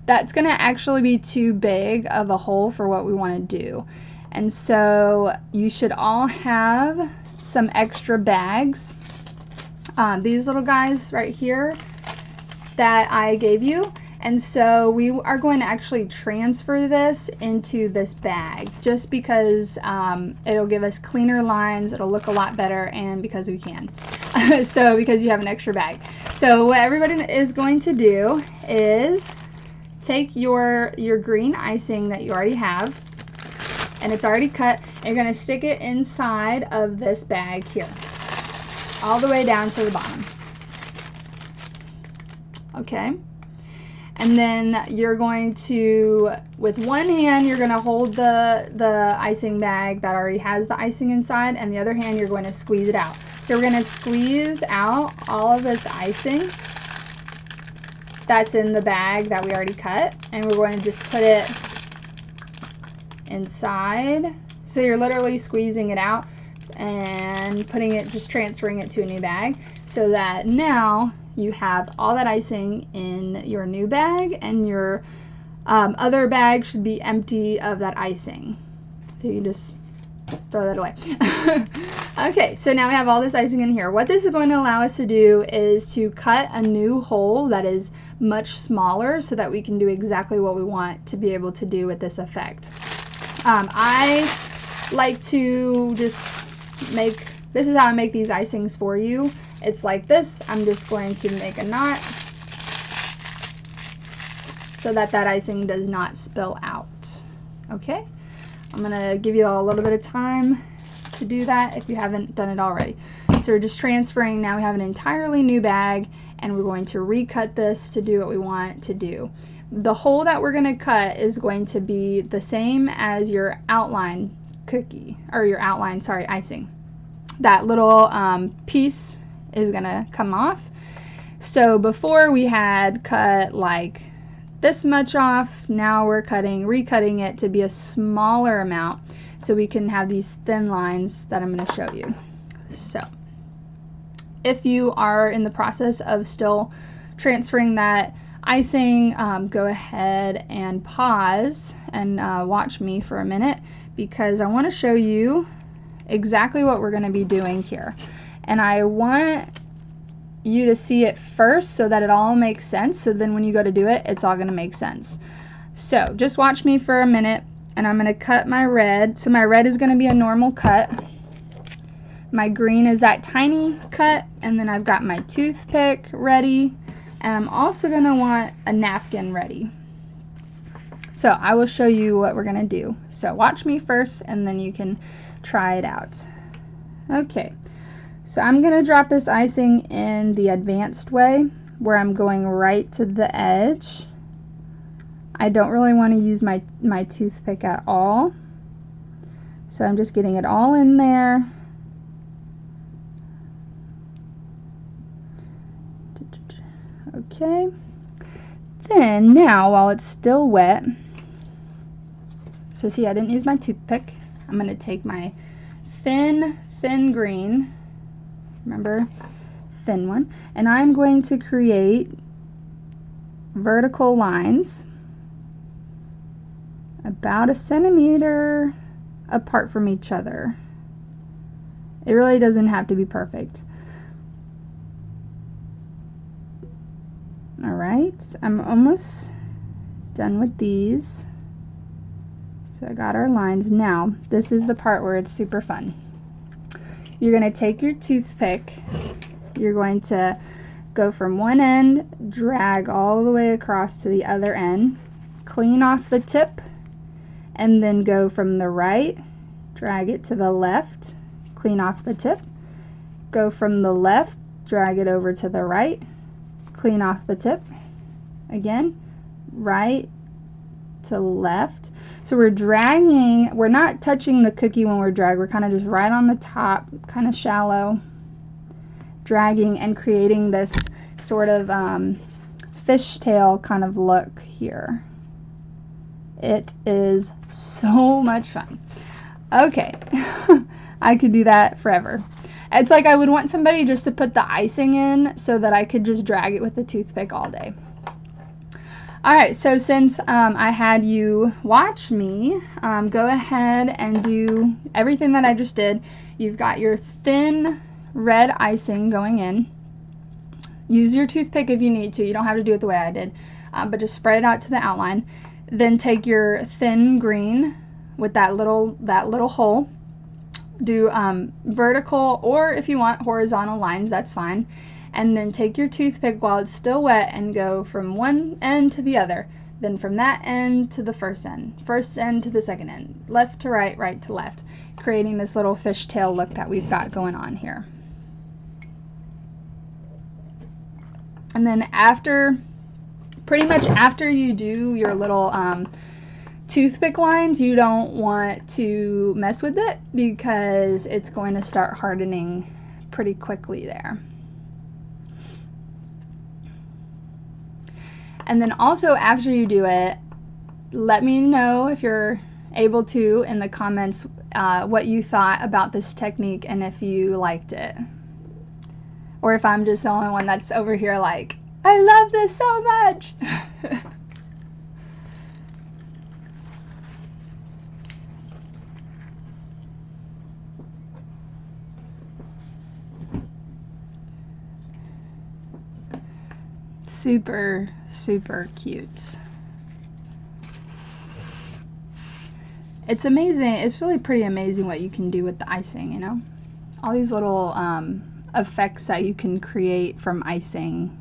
that's going to actually be too big of a hole for what we want to do. And so you should all have some extra bags. These little guys right here that I gave you. And so we are going to actually transfer this into this bag just because it'll give us cleaner lines, it'll look a lot better, and because we can. So because you have an extra bag. So what everybody is going to do is take your green icing that you already have, and it's already cut, and you're going to stick it inside of this bag here, all the way down to the bottom. Okay. And then you're going to, with one hand, you're going to hold the icing bag that already has the icing inside, and the other hand you're going to squeeze it out. So we're going to squeeze out all of this icing that's in the bag that we already cut, and we're going to just put it inside. So you're literally squeezing it out and putting it, just transferring it to a new bag, so that now you have all that icing in your new bag, and your other bag should be empty of that icing. So you just throw that away. Okay, so now we have all this icing in here. What this is going to allow us to do is to cut a new hole that is much smaller, so that we can do exactly what we want to be able to do with this effect. I like to just make, this is how I make these icings for you. It's like this. I'm just going to make a knot so that that icing does not spill out. Okay, I'm gonna give you all a little bit of time to do that if you haven't done it already. So we're just transferring. Now we have an entirely new bag, and we're going to recut this to do what we want to do. The hole that we're going to cut is going to be the same as your outline cookie, or your outline, sorry, icing. That little piece is going to come off. So before we had cut like this much off, now we're recutting it to be a smaller amount, so we can have these thin lines that I'm going to show you. So if you are in the process of still transferring that icing, go ahead and pause and watch me for a minute, because I want to show you exactly what we're going to be doing here. And I want you to see it first so that it all makes sense, so then when you go to do it, it's all going to make sense. So just watch me for a minute, and I'm going to cut my red. So my red is going to be a normal cut. My green is that tiny cut, and then I've got my toothpick ready, And I'm also going to want a napkin ready. So I will show you what we're going to do. So watch me first and then you can try it out. Okay, so I'm going to drop this icing in the advanced way where I'm going right to the edge. I don't really want to use my toothpick at all. So I'm just getting it all in there. Okay. Then now while it's still wet, so see I didn't use my toothpick. I'm going to take my thin green, remember, thin one, and I'm going to create vertical lines about 1 centimeter apart from each other. It really doesn't have to be perfect. Alright, I'm almost done with these. So I got our lines. Now, this is the part where it's super fun. You're going to take your toothpick, you're going to go from one end, drag all the way across to the other end, clean off the tip, and then go from the right, drag it to the left, clean off the tip, go from the left, drag it over to the right, clean off the tip, again, right to left. So we're dragging, we're not touching the cookie when we're dragging, we're kind of just right on the top, kind of shallow, dragging and creating this sort of fishtail kind of look here. It is so much fun. Okay, I could do that forever. It's like I would want somebody just to put the icing in so that I could just drag it with the toothpick all day. Alright, so since I had you watch me, go ahead and do everything that I just did. You've got your thin red icing going in. Use your toothpick if you need to. You don't have to do it the way I did, but just spread it out to the outline. Then take your thin green with that little hole. Do vertical, or if you want horizontal lines, that's fine. And then take your toothpick while it's still wet and go from one end to the other. Then from that end to the first end to the second end, left to right, right to left, creating this little fishtail look that we've got going on here. And then after, pretty much after you do your little toothpick lines, you don't want to mess with it because it's going to start hardening pretty quickly there. And then also after you do it, let me know if you're able to in the comments what you thought about this technique and if you liked it. Or if I'm just the only one that's over here like, I love this so much. Super, super cute. It's amazing. It's really pretty amazing what you can do with the icing, you know? All these little effects that you can create from icing.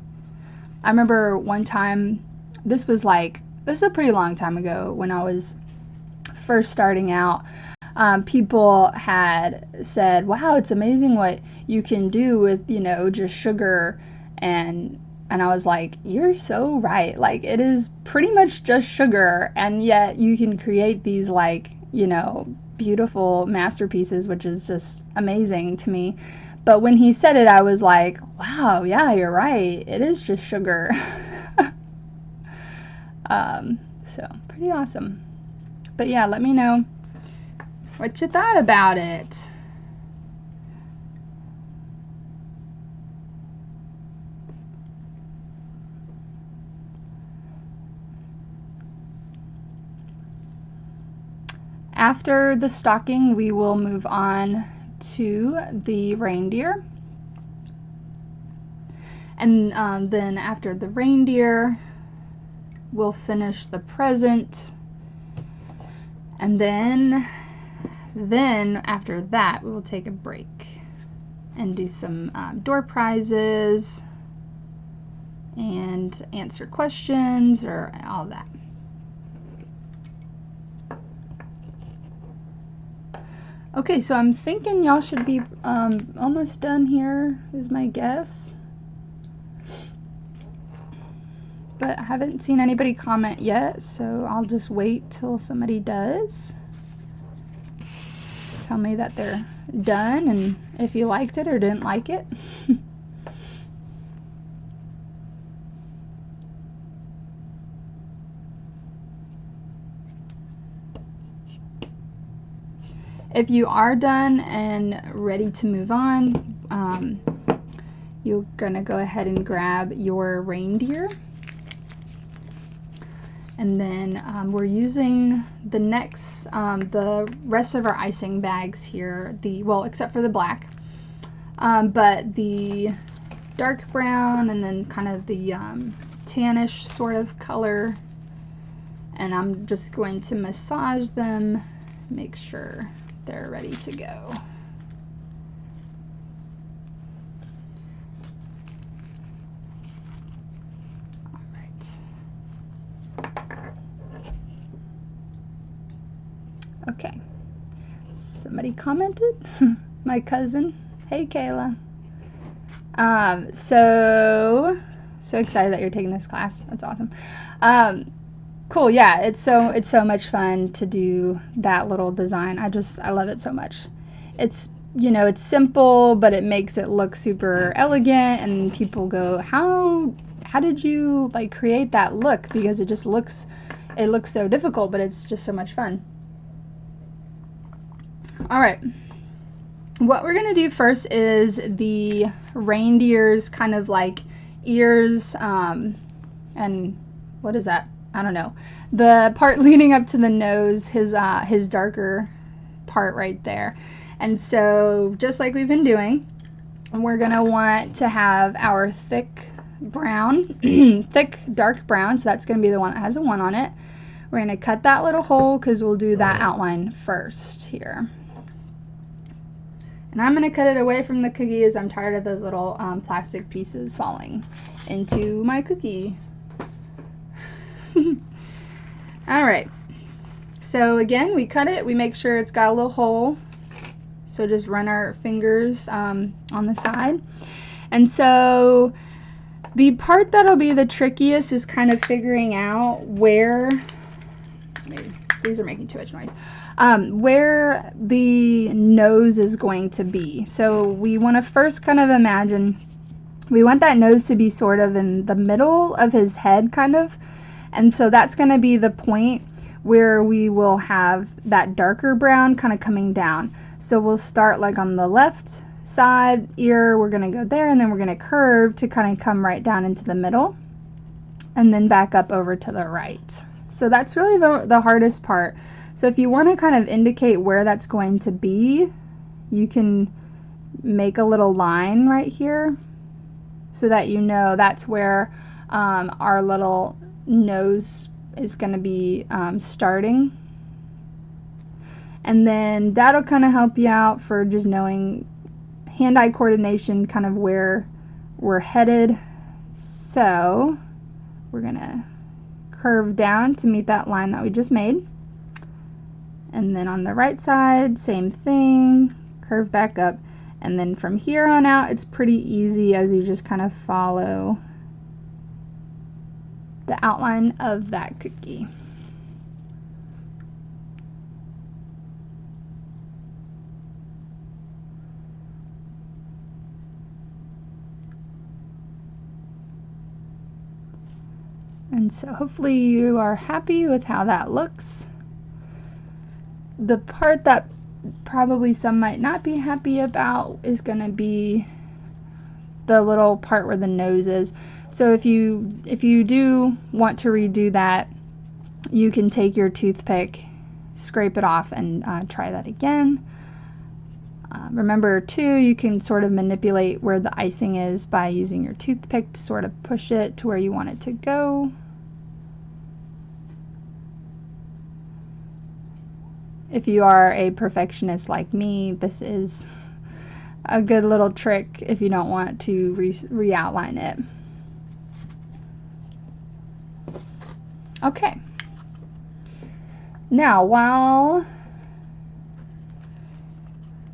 I remember one time, this was a pretty long time ago when I was first starting out. People had said, wow, it's amazing what you can do with, you know, just sugar. And I was like, you're so right. Like, it is pretty much just sugar, and yet you can create these, like, you know, beautiful masterpieces, which is just amazing to me. But when he said it, I was like, wow, yeah, you're right. It is just sugar. So, pretty awesome. But yeah, let me know what you thought about it. After the stocking, we will move on to the reindeer. And then after the reindeer, we'll finish the present. And then after that, we will take a break and do some door prizes and answer questions or all that. Okay, so I'm thinking y'all should be almost done here, is my guess. But I haven't seen anybody comment yet, so I'll just wait till somebody does. Tell me that they're done and if you liked it or didn't like it. If you are done and ready to move on, you're gonna go ahead and grab your reindeer. And then we're using the next, the rest of our icing bags here, well, except for the black, but the dark brown and then kind of the tannish sort of color. And I'm just going to massage them, make sure they're ready to go. All right. Okay. Somebody commented, my cousin. Hey, Kayla. So excited that you're taking this class. That's awesome. Cool. Yeah, it's so much fun to do that little design. I love it so much. It's, you know, it's simple, but it makes it look super elegant, and people go, how did you like create that look? Because it just looks so difficult, but it's just so much fun. All right. What we're gonna do first is the reindeer's kind of like ears, and what is that? I don't know. The part leading up to the nose, his darker part right there. And so just like we've been doing, we're gonna want to have our thick brown, thick dark brown, so that's gonna be the one that has a 1 on it. We're gonna cut that little hole because we'll do that outline first here. And I'm gonna cut it away from the cookie as I'm tired of those little plastic pieces falling into my cookie. All right, so again, we cut it, we make sure it's got a little hole, so just run our fingers on the side. And so the part that'll be the trickiest is kind of figuring out where, these are making too much noise, where the nose is going to be. So we want to first kind of imagine, we want that nose to be sort of in the middle of his head kind of. And so that's going to be the point where we will have that darker brown kind of coming down. So we'll start like on the left side ear, we're going to go there, and then we're going to curve to kind of come right down into the middle and then back up over to the right. So that's really the hardest part. So if you want to kind of indicate where that's going to be, you can make a little line right here so that you know that's where our little nose is going to be starting. And then that'll kind of help you out for just knowing hand-eye coordination, kind of where we're headed. So we're going to curve down to meet that line that we just made. And then on the right side, same thing, curve back up. And then from here on out, it's pretty easy as you just kind of follow the outline of that cookie. And so hopefully you are happy with how that looks. The part that probably some might not be happy about is going to be the little part where the nose is. So if you do want to redo that, you can take your toothpick, scrape it off, and try that again. Remember too, you can sort of manipulate where the icing is by using your toothpick to sort of push it to where you want it to go. If you are a perfectionist like me, this is a good little trick if you don't want to re-outline it. Okay. Now, while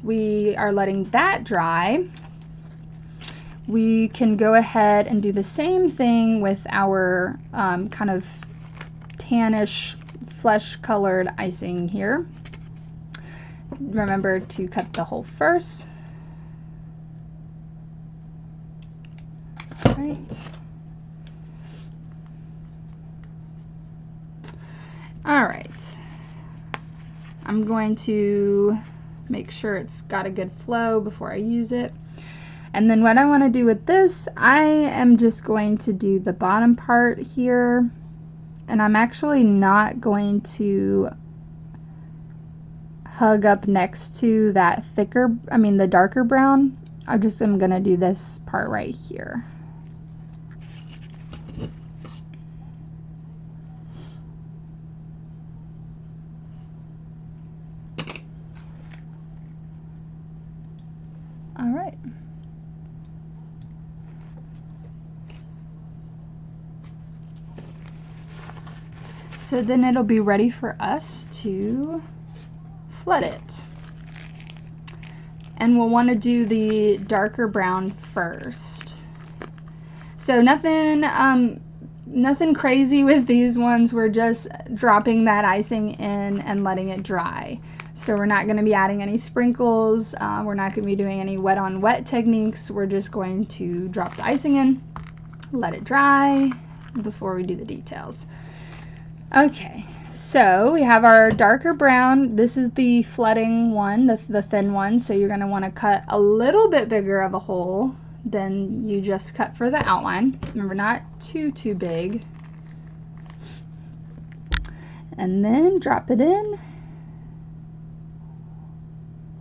we are letting that dry, we can go ahead and do the same thing with our kind of tannish, flesh-colored icing here. Remember to cut the hole first. All right. All right. I'm going to make sure it's got a good flow before I use it. And then what I want to do with this, I am just going to do the bottom part here, and I'm actually not going to hug up next to that thicker, the darker brown. I just am going to do this part right here. All right. So then it'll be ready for us to flood it. And we'll want to do the darker brown first. So nothing crazy with these ones. We're just dropping that icing in and letting it dry. So we're not going to be adding any sprinkles. We're not going to be doing any wet on wet techniques. We're just going to drop the icing in, let it dry before we do the details. Okay, so we have our darker brown. This is the flooding one, the thin one. So you're going to want to cut a little bit bigger of a hole than you just cut for the outline. Remember, not too big. And then drop it in.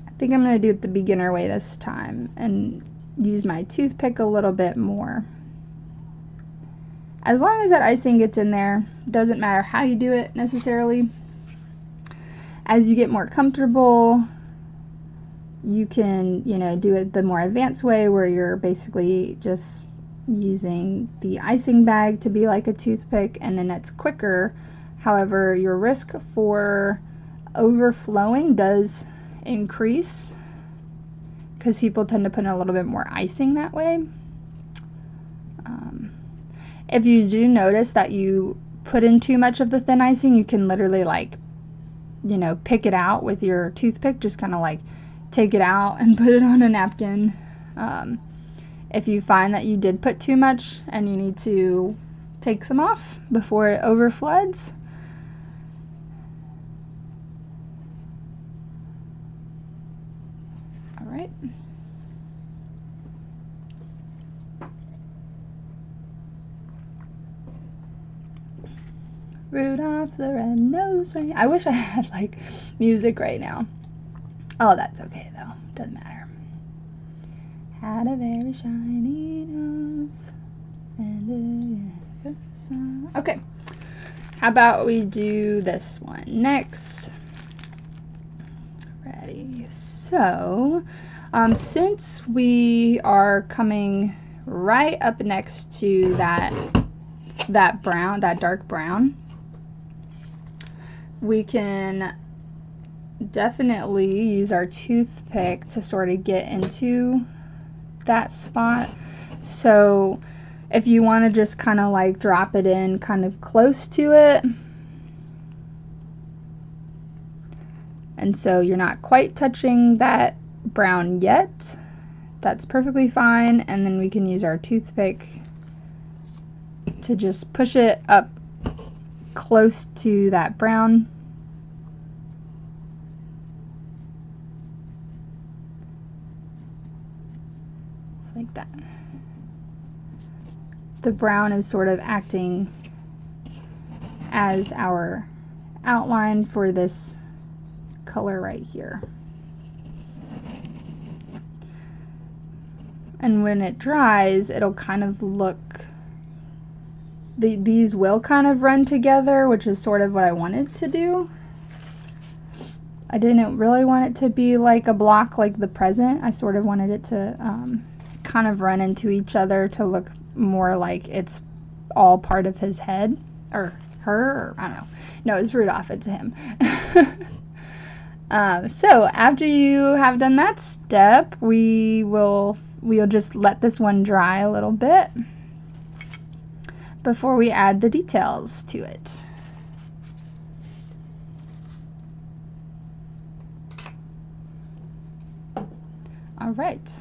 I think I'm going to do it the beginner way this time and use my toothpick a little bit more. As long as that icing gets in there, doesn't matter how you do it necessarily. As you get more comfortable, you can, do it the more advanced way where you're basically just using the icing bag to be like a toothpick, and then it's quicker. However, your risk for overflowing does increase because people tend to put in a little bit more icing that way. If you do notice that you put in too much of the thin icing, you can literally pick it out with your toothpick, just kind of like take it out and put it on a napkin. If you find that you did put too much and you need to take some off before it overfloods. All right. Rudolph the Red-Nosed Reindeer. I wish I had music right now. Oh, that's okay though. Doesn't matter. Had a very shiny nose and a okay. How about we do this one next? Ready. So, since we are coming right up next to that brown, that dark brown, we can definitely use our toothpick to sort of get into that spot. So if you want to just kind of drop it in kind of close to it, and so you're not quite touching that brown yet, that's perfectly fine. And then we can use our toothpick to just push it up close to that brown. Just like that. The brown is sort of acting as our outline for this color right here. And when it dries, it'll kind of look, these will kind of run together, which is sort of what I wanted to do. I didn't really want it to be like a block like the present. I sort of wanted it to kind of run into each other to look more like it's all part of his head, or her, or I don't know. No, it's Rudolph, it's him. So after you have done that step, we'll just let this one dry a little bit before we add the details to it. All right.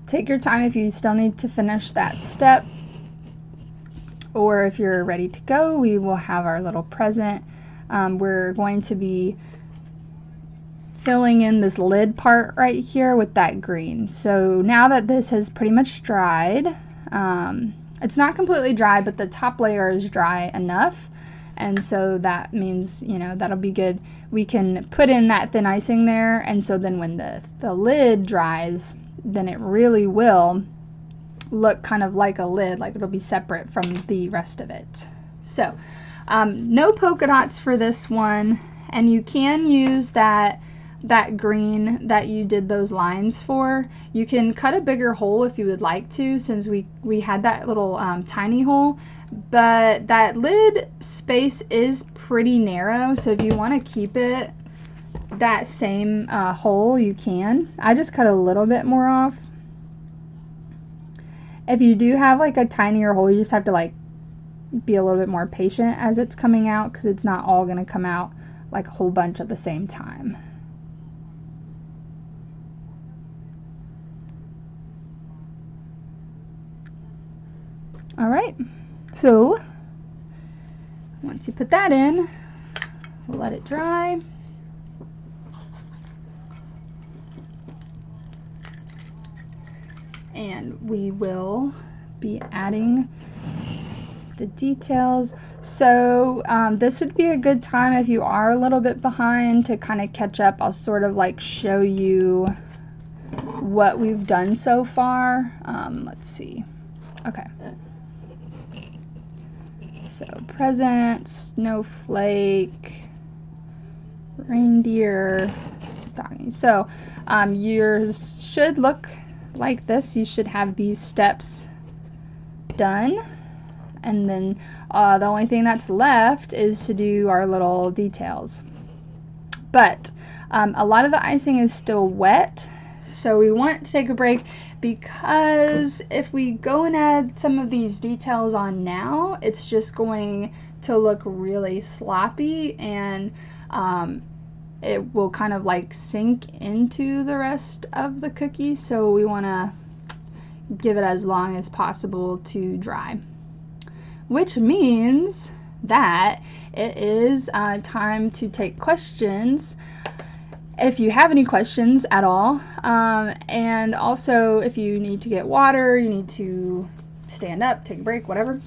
Take your time if you still need to finish that step, or if you're ready to go, we will have our little present. We're going to be filling in this lid part right here with that green. So now that this has pretty much dried, it's not completely dry, but the top layer is dry enough. And so that means, you know, that'll be good. We can put in that thin icing there, and so then when the lid dries, then it really will look kind of like a lid, like it'll be separate from the rest of it. So no polka dots for this one, and you can use that green that you did those lines for. You can cut a bigger hole if you would like to, since we had that little tiny hole, but that lid space is pretty narrow, so if you want to keep it that same hole, you can. I just cut a little bit more off. If you do have like a tinier hole, you just have to like be a little bit more patient as it's coming out, because it's not all going to come out like a whole bunch at the same time. All right, so once you put that in, we'll let it dry. And we will be adding the details. So this would be a good time if you are a little bit behind to kind of catch up. I'll sort of like show you what we've done so far. Let's see. Okay. So present, snowflake, reindeer, stocking. So yours should look like this. You should have these steps done, and then the only thing that's left is to do our little details. But a lot of the icing is still wet, so we want to take a break, because if we go and add some of these details on now, it's just going to look really sloppy, and it will kind of like sink into the rest of the cookie. So we want to give it as long as possible to dry, which means that it is time to take questions, if you have any questions at all, and also if you need to get water, you need to stand up, take a break, whatever,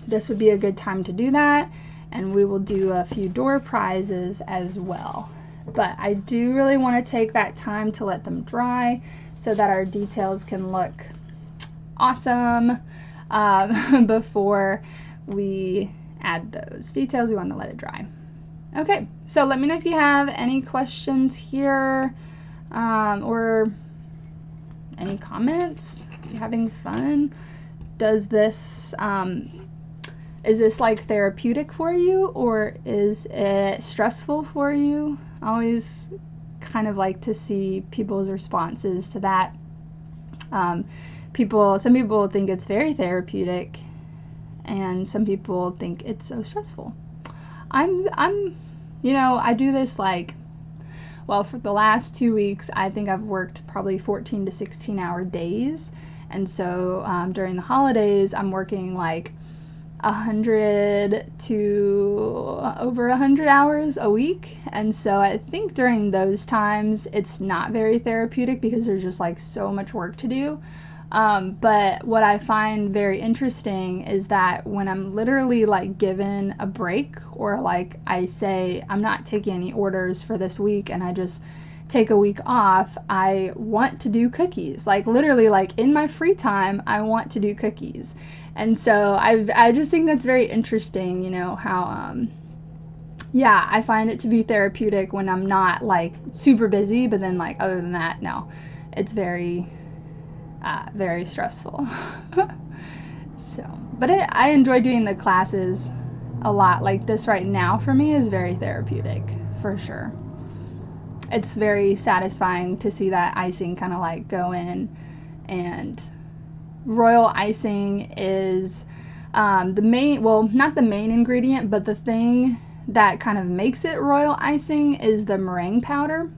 this would be a good time to do that. And we will do a few door prizes as well. But I do really want to take that time to let them dry so that our details can look awesome before we add those details. We want to let it dry. Okay, so let me know if you have any questions here, or any comments. Are you having fun? Does this, is this like therapeutic for you, or is it stressful for you? I always kind of like to see people's responses to that. Some people think it's very therapeutic, and some people think it's so stressful. You know, I do this like, well, for the last 2 weeks, I think I've worked probably 14 to 16 hour days. And so during the holidays, I'm working like 100 to over 100 hours a week. And so I think during those times, it's not very therapeutic, because there's just like so much work to do. But what I find very interesting is that when I'm literally like given a break, or like I say I'm not taking any orders for this week and I just take a week off, I want to do cookies. Like literally, like in my free time, I want to do cookies. And so I just think that's very interesting, you know, how yeah, I find it to be therapeutic when I'm not like super busy, but then like other than that, no, it's very very stressful. So, but I enjoy doing the classes a lot. Like this right now for me is very therapeutic, for sure. It's very satisfying to see that icing kind of like go in. And royal icing is the main, well, not the main ingredient, but the thing that kind of makes it royal icing is the meringue powder.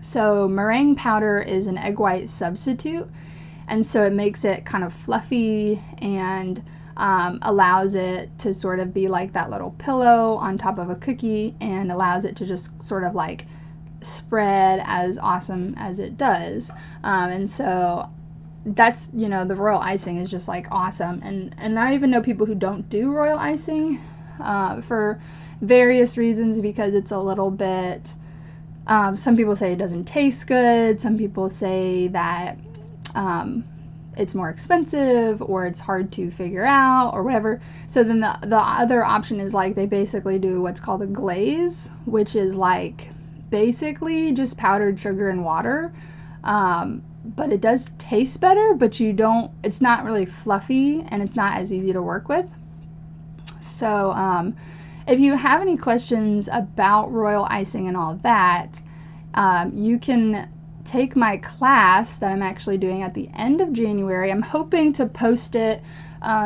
So meringue powder is an egg white substitute, and so it makes it kind of fluffy and allows it to sort of be like that little pillow on top of a cookie, and allows it to just sort of like spread as awesome as it does. And so that's, you know, the royal icing is just like awesome. And I even know people who don't do royal icing for various reasons, because it's a little bit, some people say it doesn't taste good, some people say that it's more expensive or it's hard to figure out or whatever. So then the other option is like they basically do what's called a glaze, which is like basically just powdered sugar and water. But it does taste better, but it's not really fluffy and it's not as easy to work with. So if you have any questions about royal icing and all that, you can take my class that I'm actually doing at the end of January. I'm hoping to post it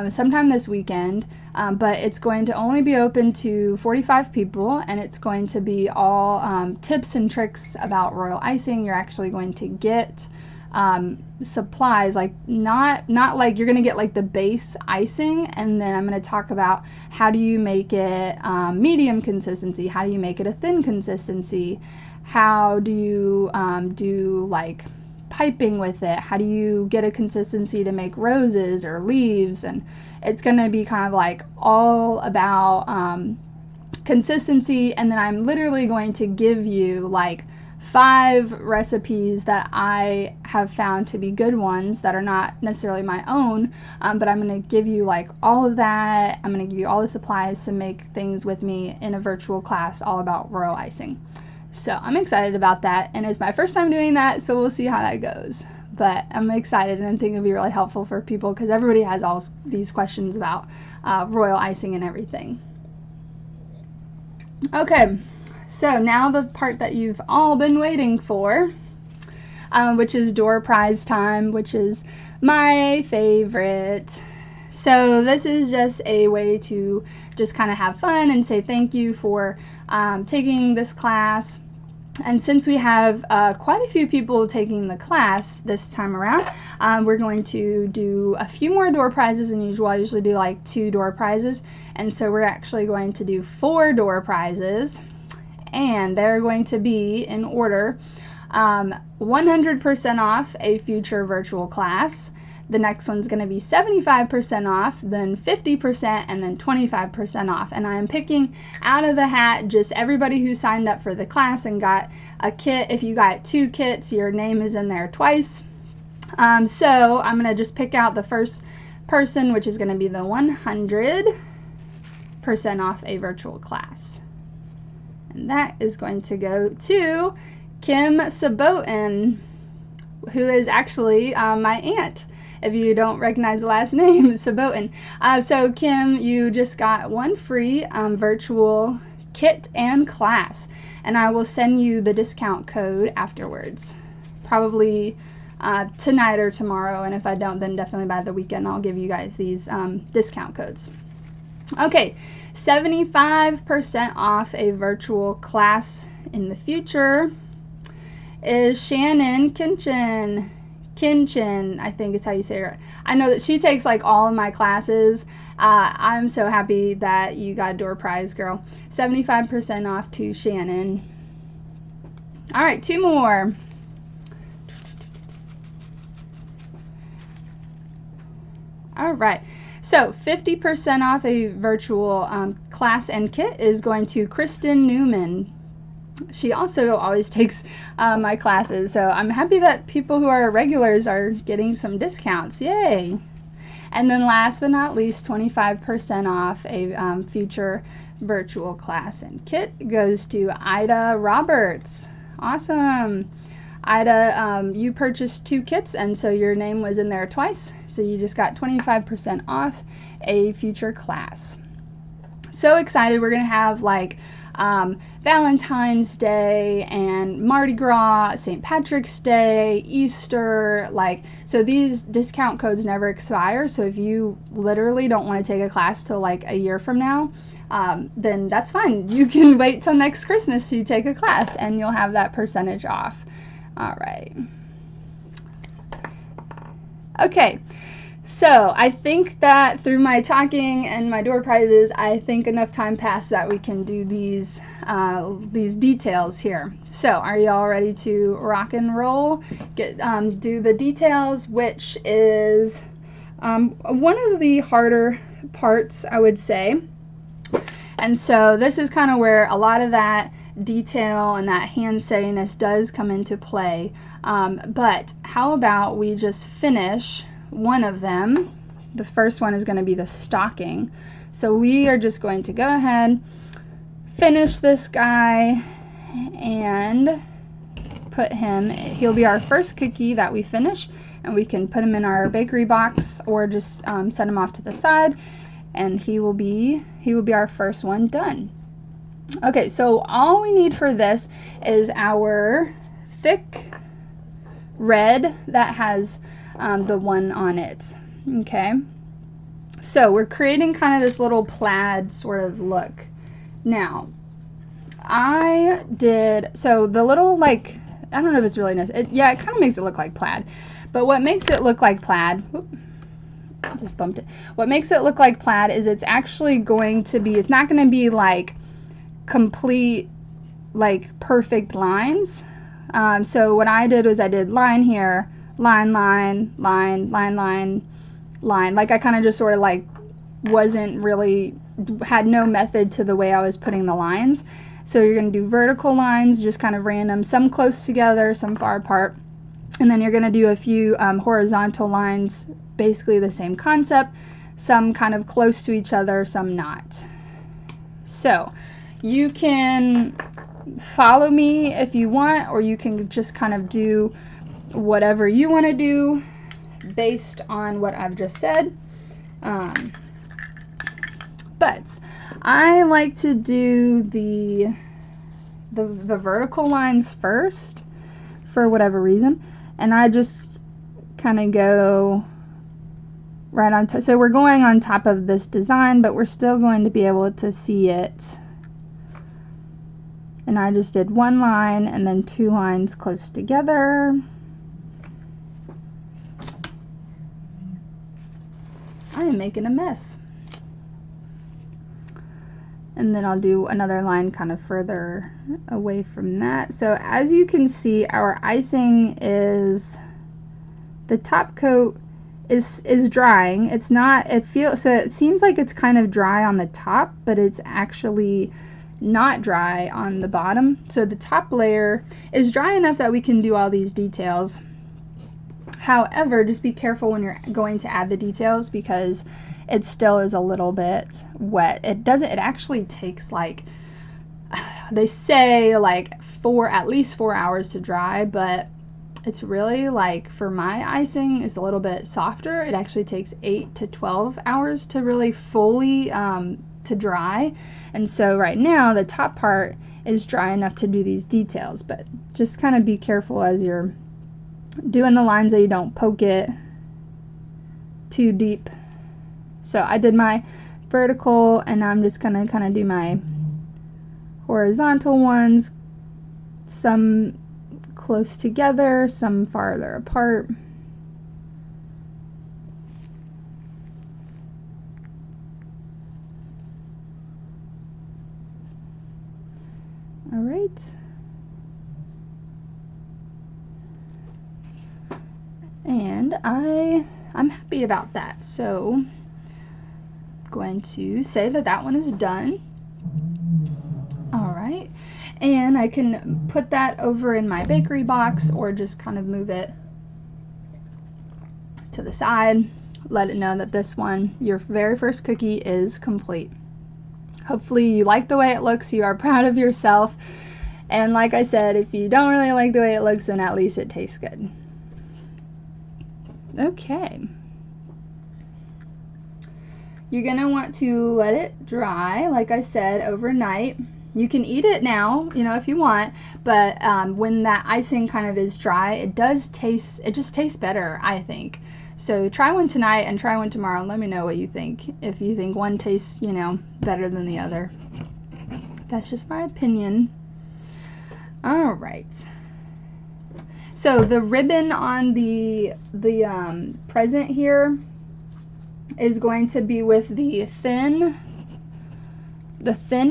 sometime this weekend, but it's going to only be open to 45 people, and it's going to be all tips and tricks about royal icing. You're actually going to get supplies, like not like you're going to get like the base icing, and then I'm going to talk about how do you make it medium consistency, how do you make it a thin consistency, how do you do like piping with it, how do you get a consistency to make roses or leaves. And it's going to be kind of like all about consistency. And then I'm literally going to give you like 5 recipes that I have found to be good ones that are not necessarily my own, but I'm going to give you like all of that. I'm going to give you all the supplies to make things with me in a virtual class all about royal icing. So I'm excited about that, and it's my first time doing that, so we'll see how that goes. But I'm excited, and I think it'll be really helpful for people because everybody has all these questions about royal icing and everything. Okay, so now the part that you've all been waiting for, which is door prize time, which is my favorite. So this is just a way to just kind of have fun and say thank you for taking this class. And since we have quite a few people taking the class this time around, we're going to do a few more door prizes than usual. I usually do like 2 door prizes, and so we're actually going to do 4 door prizes, and they're going to be in order: 100% off a future virtual class. The next one's going to be 75% off, then 50%, and then 25% off. And I'm picking out of the hat just everybody who signed up for the class and got a kit. If you got 2 kits, your name is in there twice. So I'm going to just pick out the first person, which is going to be the 100% off a virtual class. And that is going to go to Kim Sabotin, who is actually my aunt. If you don't recognize the last name, Sabotin. So Kim, you just got 1 free virtual kit and class, and I will send you the discount code afterwards, probably tonight or tomorrow, and if I don't, then definitely by the weekend I'll give you guys these discount codes. Okay, 75% off a virtual class in the future is Shannon Kinchin. Kinchin, I think is how you say it. I know that she takes like all of my classes. I'm so happy that you got a door prize, girl. 75% off to Shannon. All right, 2 more. All right, so 50% off a virtual class and kit is going to Kristen Newman. She also always takes my classes, so I'm happy that people who are regulars are getting some discounts. Yay! And then last but not least, 25% off a future virtual class and kit goes to Ida Roberts. Awesome! Ida, you purchased 2 kits, and so your name was in there twice, so you just got 25% off a future class. So excited. We're gonna have like Valentine's Day and Mardi Gras, St. Patrick's Day, Easter, like, so these discount codes never expire. So if you literally don't want to take a class till like a year from now, then that's fine. You can wait till next Christmas to take a class and you'll have that percentage off. All right. Okay. So I think that through my talking and my door prizes, I think enough time passed that we can do these details here. So are you all ready to rock and roll? Do the details, which is one of the harder parts, I would say. And so this is kind of where a lot of that detail and that hand steadiness does come into play. But how about we just finish one of them? The first one is going to be the stocking. So we are just going to go ahead, finish this guy, and put him, he'll be our first cookie that we finish, and we can put him in our bakery box or just set him off to the side, and he will be our first one done. Okay, so all we need for this is our thick red that has the one on it. Okay, so we're creating kind of this little plaid sort of look. Now, so the little, like, I don't know if it's really nice. Yeah, it kind of makes it look like plaid. But what makes it look like plaid, just bumped it. What makes it look like plaid is it's actually going to be, it's not going to be like complete, like perfect lines. So what I did was I did line here, line, line, line, line, line, line. Like I kind of just sort of like wasn't really, had no method to the way I was putting the lines. So you're going to do vertical lines, just kind of random, some close together, some far apart. And then you're going to do a few horizontal lines, basically the same concept, some kind of close to each other, some not. So you can follow me if you want, or you can just kind of do whatever you want to do based on what I've just said. But I like to do the vertical lines first for whatever reason, and I just kind of go right on top. So we're going on top of this design, but we're still going to be able to see it. And I just did one line and then 2 lines close together. I am making a mess. And then I'll do another line kind of further away from that. So as you can see, our icing is, the top coat is drying. It's not, so it seems like it's kind of dry on the top, but it's actually not dry on the bottom. So the top layer is dry enough that we can do all these details. However, just be careful when you're going to add the details because it still is a little bit wet. It actually takes, like, they say like at least 4 hours to dry, but it's really, like, for my icing, it's a little bit softer. It actually takes 8 to 12 hours to really fully to dry. And so right now the top part is dry enough to do these details, but just kind of be careful as you're doing the lines that you don't poke it too deep. So I did my vertical, and I'm just gonna kind of do my horizontal ones, some close together, some farther apart. All right. And I'm happy about that. So I'm going to say that that one is done. All right. And I can put that over in my bakery box or just kind of move it to the side. Let it know that this one, your very first cookie, is complete. Hopefully you like the way it looks, you are proud of yourself, And like I said, if you don't really like the way it looks, then at least it tastes good. Okay. You're gonna want to let it dry, like I said, overnight. You can eat it now, you know, if you want, but when that icing kind of is dry, it just tastes better, I think. So try one tonight and try one tomorrow and let me know what you think. If you think one tastes, you know, better than the other. That's just my opinion. All right. So the ribbon on the present here is going to be with the thin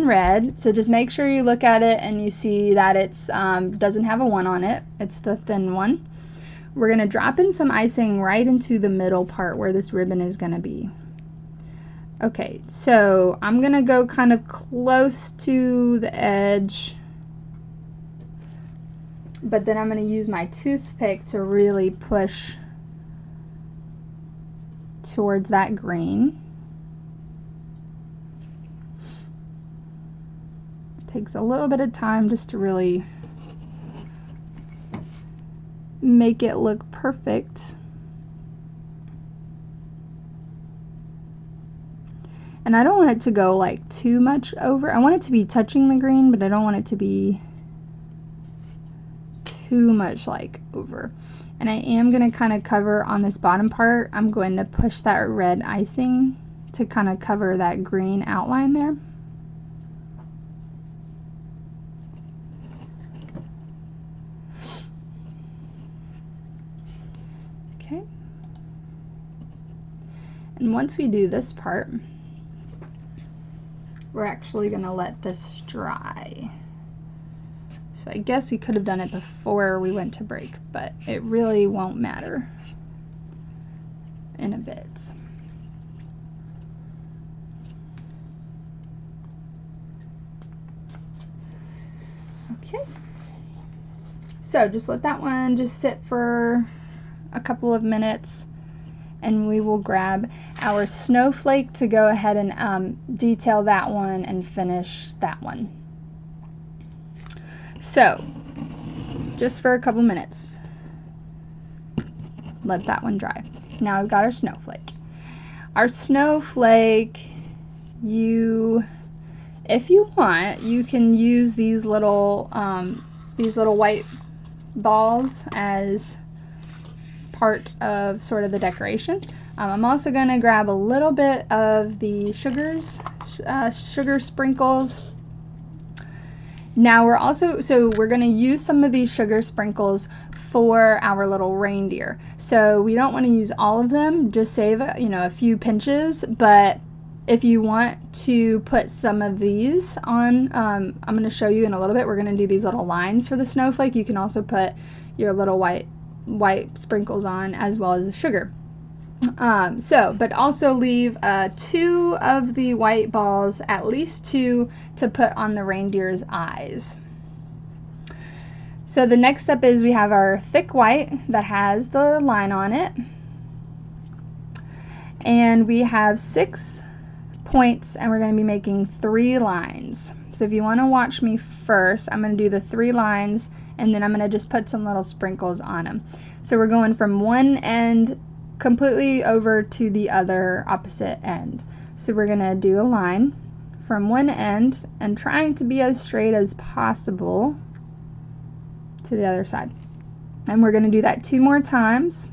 red. So just make sure you look at it and you see that it's doesn't have a 1 on it. It's the thin one. We're going to drop in some icing right into the middle part where this ribbon is going to be. Okay, so I'm going to go kind of close to the edge, but then I'm going to use my toothpick to really push towards that green. Takes a little bit of time just to really make it look perfect. And I don't want it to go like too much over. I want it to be touching the green, but I don't want it to be too much like over. And I am going to kind of cover on this bottom part. I'm going to push that red icing to kind of cover that green outline there. Okay. And once we do this part, we're actually going to let this dry. So I guess we could have done it before we went to break, but it really won't matter in a bit. Okay. So just let that one just sit for a couple of minutes, and we will grab our snowflake to go ahead and detail that one and finish that one. So just for a couple minutes, let that one dry. Now we've got our snowflake. Our snowflake, if you want, you can use these little white balls as part of sort of the decoration. I'm also going to grab a little bit of the sugar sprinkles. Now we're going to use some of these sugar sprinkles for our little reindeer. So we don't want to use all of them, just save a few pinches, but if you want to put some of these on, I'm going to show you in a little bit. We're going to do these little lines for the snowflake. You can also put your little white sprinkles on as well as the sugar. But also leave 2 of the white balls, at least 2, to put on the reindeer's eyes. So the next step is we have our thick white that has the line on it, and we have 6 points, and we're going to be making 3 lines. So if you want to watch me first, I'm going to do the 3 lines, and then I'm going to just put some little sprinkles on them. So we're going from one end completely over to the other opposite end. So we're going to do a line from one end and trying to be as straight as possible to the other side. And we're going to do that 2 more times.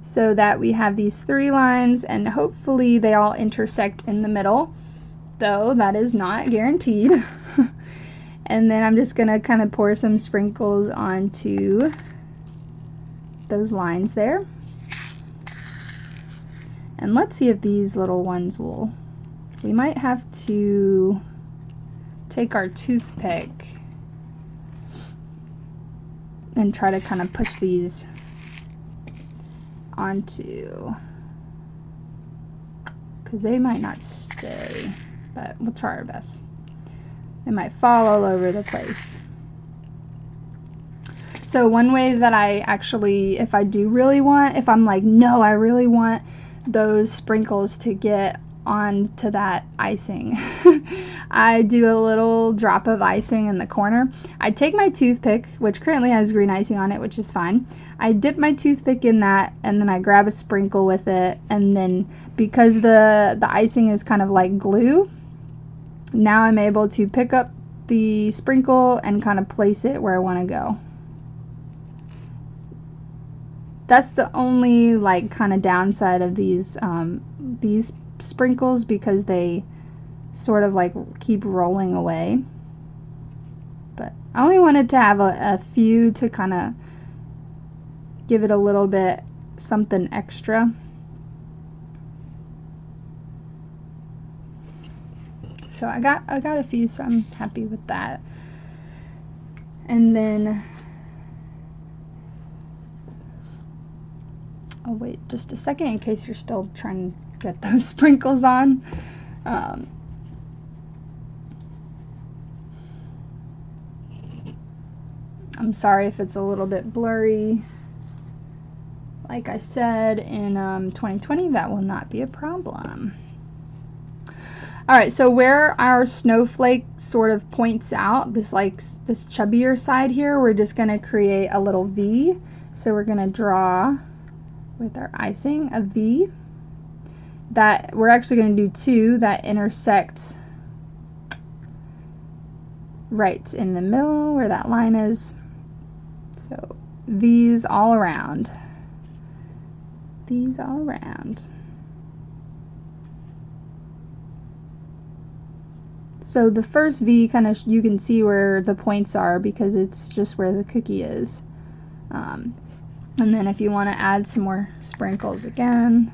So that we have these 3 lines, and hopefully they all intersect in the middle, though that is not guaranteed. And then I'm just going to kind of pour some sprinkles onto those lines there. And let's see if these little ones will, we might have to take our toothpick and try to kind of push these onto, because they might not stay, but we'll try our best. They might fall all over the place. So one way that I actually, if I do really want, if I'm like, no, I really want those sprinkles to get onto that icing. I do a little drop of icing in the corner. I take my toothpick, which currently has green icing on it, which is fine. I dip my toothpick in that, and then I grab a sprinkle with it, and then because the icing is kind of like glue, now I'm able to pick up the sprinkle and kind of place it where I want to go. That's the only like kind of downside of these sprinkles, because they sort of like keep rolling away. But I only wanted to have a few to kind of give it a little bit something extra. So I got a few, so I'm happy with that. And then oh wait just a second, in case you're still trying to get those sprinkles on. I'm sorry if it's a little bit blurry. Like I said, in 2020 that will not be a problem. Alright, so where our snowflake sort of points out, this chubbier side here, we're just going to create a little V. So we're going to draw with our icing a V. That we're actually going to do two that intersect right in the middle where that line is. So V's all around. V's all around. So the first V kind of, you can see where the points are because it's just where the cookie is. And then if you want to add some more sprinkles again.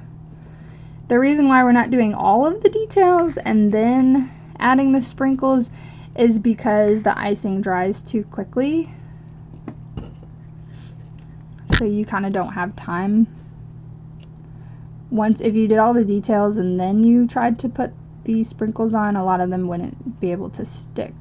The reason why we're not doing all of the details and then adding the sprinkles is because the icing dries too quickly. So you kind of don't have time. If you did all the details and then you tried to put the sprinkles on, a lot of them wouldn't be able to stick.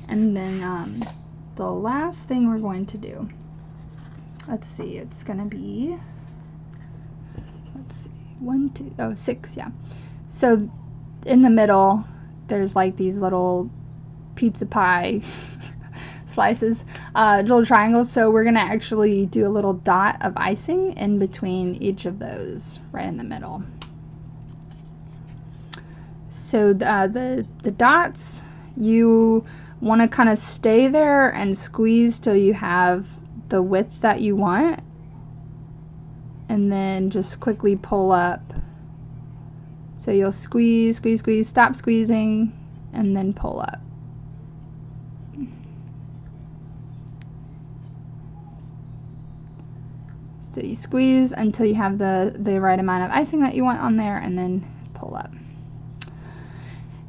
And then the last thing we're going to do, let's see, it's going to be, let's see, 1, 2, oh, 6, yeah. So in the middle, there's like these little pizza pie slices, little triangles. So we're going to actually do a little dot of icing in between each of those, right in the middle. So the dots, you want to kind of stay there and squeeze till you have the width that you want, and then just quickly pull up. So you'll squeeze, squeeze, squeeze, stop squeezing, and then pull up. So you squeeze until you have the right amount of icing that you want on there, and then pull up.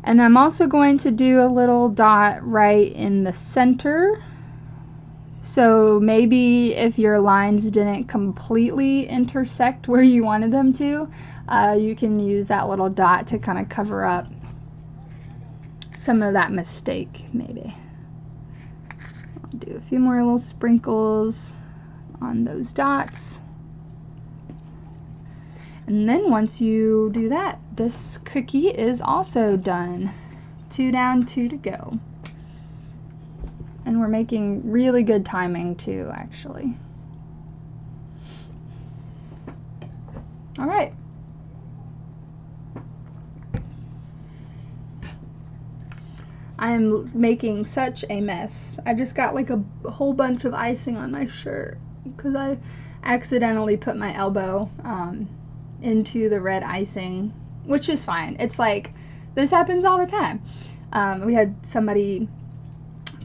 And I'm also going to do a little dot right in the center. So maybe if your lines didn't completely intersect where you wanted them to, you can use that little dot to kind of cover up some of that mistake, maybe. I'll do a few more little sprinkles on those dots. And then once you do that, this cookie is also done. 2 down, 2 to go. And we're making really good timing too, actually. All right. I am making such a mess. I just got like a whole bunch of icing on my shirt because I accidentally put my elbow into the red icing, which is fine. It's like, this happens all the time. We had somebody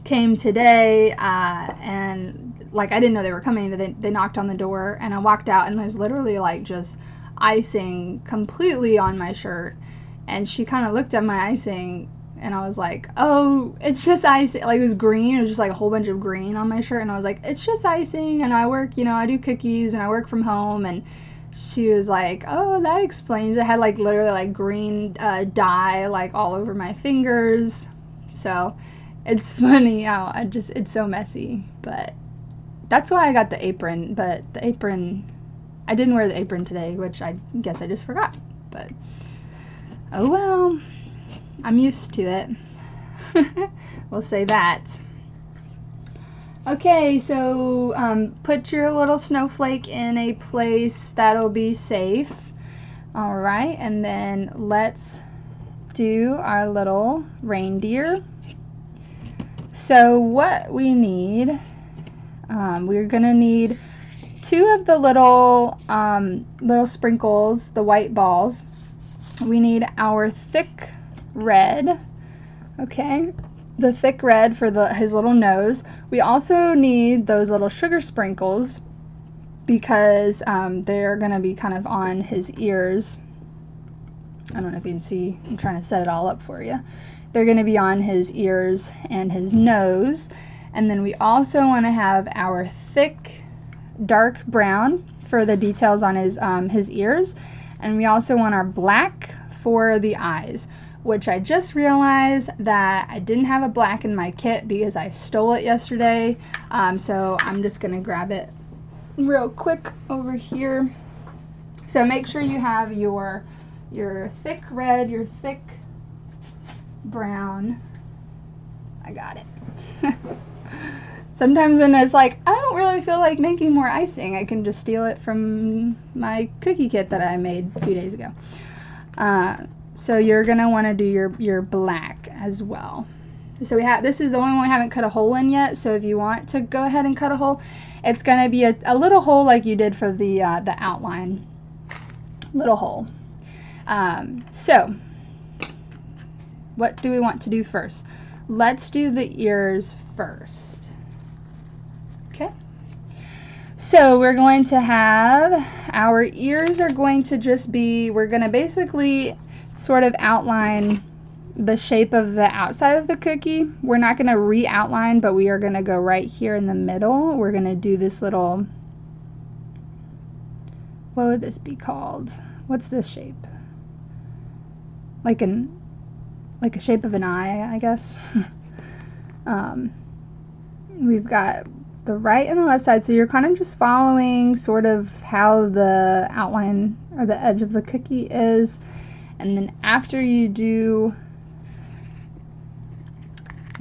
came today and like I didn't know they were coming, but they knocked on the door and I walked out and there's literally like just icing completely on my shirt, and she kind of looked at my icing and I was like, oh, it's just icing. Like, it was green. It was just like a whole bunch of green on my shirt, and I was like, it's just icing, and I work, you know, I do cookies and I work from home, and she was like, oh, that explains. It had like literally like green dye like all over my fingers. So it's funny how it's so messy. But that's why I got the apron. But the apron, I didn't wear the apron today, which I guess I just forgot. But oh well, I'm used to it. We'll say that. Okay, so put your little snowflake in a place that'll be safe. All right, and then let's do our little reindeer. So what we need, we're gonna need 2 of the little sprinkles, the white balls. We need our thick red, okay? The thick red for his little nose. We also need those little sugar sprinkles because they're gonna be kind of on his ears. I don't know if you can see, I'm trying to set it all up for you. They're gonna be on his ears and his nose. And then we also wanna have our thick dark brown for the details on his ears. And we also want our black for the eyes, which I just realized that I didn't have a black in my kit because I stole it yesterday. So I'm just gonna grab it real quick over here. So make sure you have your thick red, your thick brown. I got it. Sometimes when it's like, I don't really feel like making more icing, I can just steal it from my cookie kit that I made a few days ago. So you're gonna want to do your black as well. So this is the only one we haven't cut a hole in yet. So if you want to go ahead and cut a hole, it's gonna be a little hole like you did for the outline, little hole. So what do we want to do first? Let's do the ears first. Okay. So we're going to have our ears are going to just be, we're gonna basically sort of outline the shape of the outside of the cookie. We're not going to re-outline, but we are going to go right here in the middle. We're going to do this little, what would this be called? What's this shape? Like a shape of an eye, I guess. We've got the right and the left side, so you're kind of just following sort of how the outline or the edge of the cookie is. And then after you do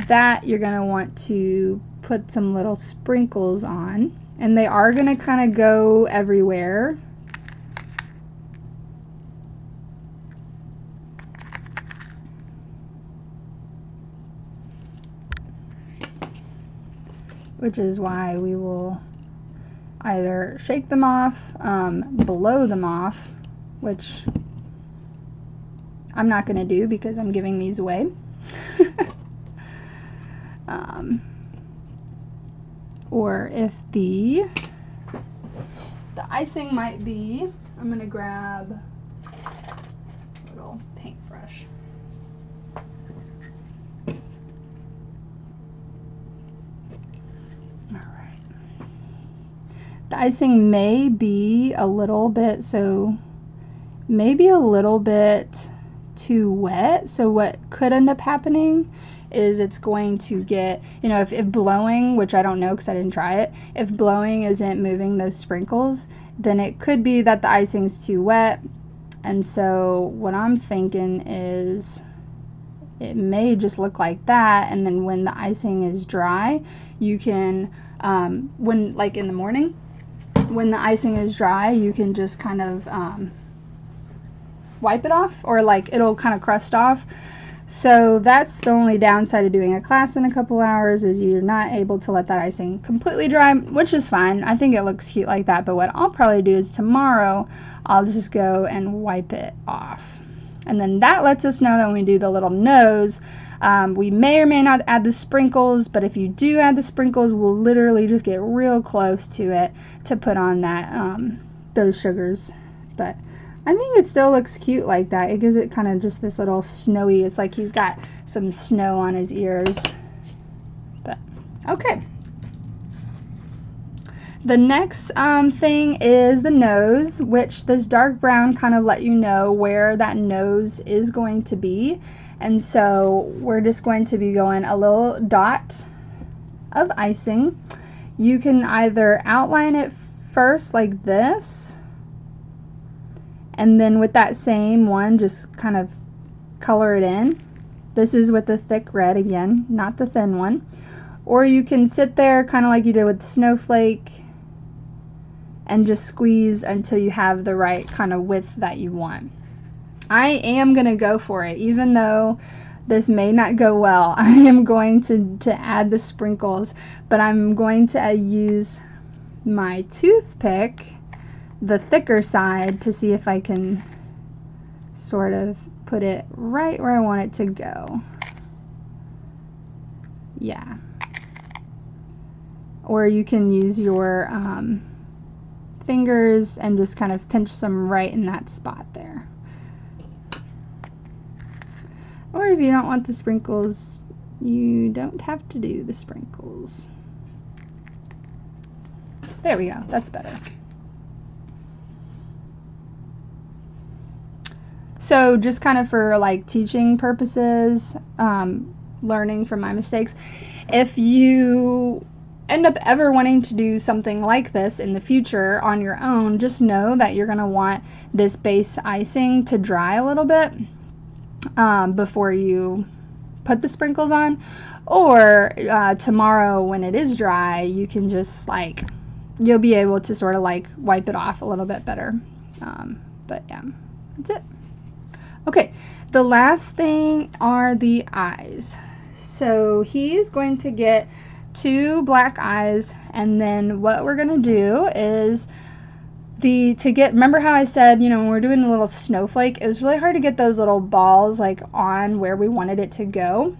that, you're going to want to put some little sprinkles on. And they are going to kind of go everywhere. Which is why we will either shake them off, blow them off, which I'm not going to do because I'm giving these away. Or if the icing might be, I'm going to grab a little paintbrush. Alright. The icing may be a little bit, so maybe a little bit too wet. So what could end up happening is it's going to get, you know, if blowing, which I don't know because I didn't try it, if blowing isn't moving those sprinkles, then it could be that the icing's too wet. And so what I'm thinking is it may just look like that, and then when the icing is dry, you can, when like in the morning, when the icing is dry, you can just kind of wipe it off, or like it'll kind of crust off. So that's the only downside of doing a class in a couple hours, is you're not able to let that icing completely dry, which is fine. I think it looks cute like that, but what I'll probably do is tomorrow I'll just go and wipe it off. And then that lets us know that when we do the little nose, we may or may not add the sprinkles, but if you do add the sprinkles, we'll literally just get real close to it to put on that those sugars. But I think it still looks cute like that. It gives it kind of just this little snowy, it's like he's got some snow on his ears. But okay. The next thing is the nose, which this dark brown kind of let you know where that nose is going to be. And so we're just going to be going a little dot of icing. You can either outline it first like this, and then with that same one just kind of color it in. This is with the thick red again, not the thin one. Or you can sit there kind of like you did with the snowflake and just squeeze until you have the right kind of width that you want. I am going to go for it, even though this may not go well. I am going to add the sprinkles, but I'm going to use my toothpick, the thicker side, to see if I can sort of put it right where I want it to go. Yeah. Or you can use your fingers and just kind of pinch some right in that spot there. Or if you don't want the sprinkles, you don't have to do the sprinkles. There we go, that's better. So just kind of for like teaching purposes, learning from my mistakes, if you end up ever wanting to do something like this in the future on your own, just know that you're going to want this base icing to dry a little bit before you put the sprinkles on. Or tomorrow when it is dry, you can just like, you'll be able to sort of like wipe it off a little bit better. But yeah, that's it. Okay, the last thing are the eyes. So he's going to get 2 black eyes, and then what we're gonna do is remember how I said, you know, when we're doing the little snowflake, it was really hard to get those little balls like on where we wanted it to go.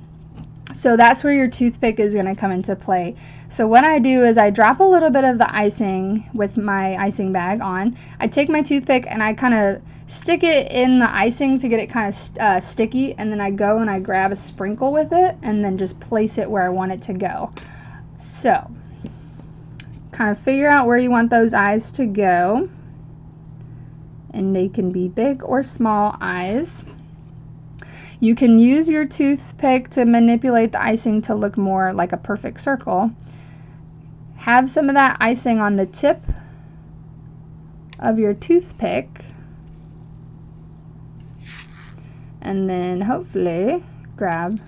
So that's where your toothpick is going to come into play. So what I do is I drop a little bit of the icing with my icing bag on. I take my toothpick and I kind of stick it in the icing to get it kind of sticky, and then I go and I grab a sprinkle with it and then just place it where I want it to go. So kind of figure out where you want those eyes to go, and they can be big or small eyes. You can use your toothpick to manipulate the icing to look more like a perfect circle. Have some of that icing on the tip of your toothpick, and then hopefully grab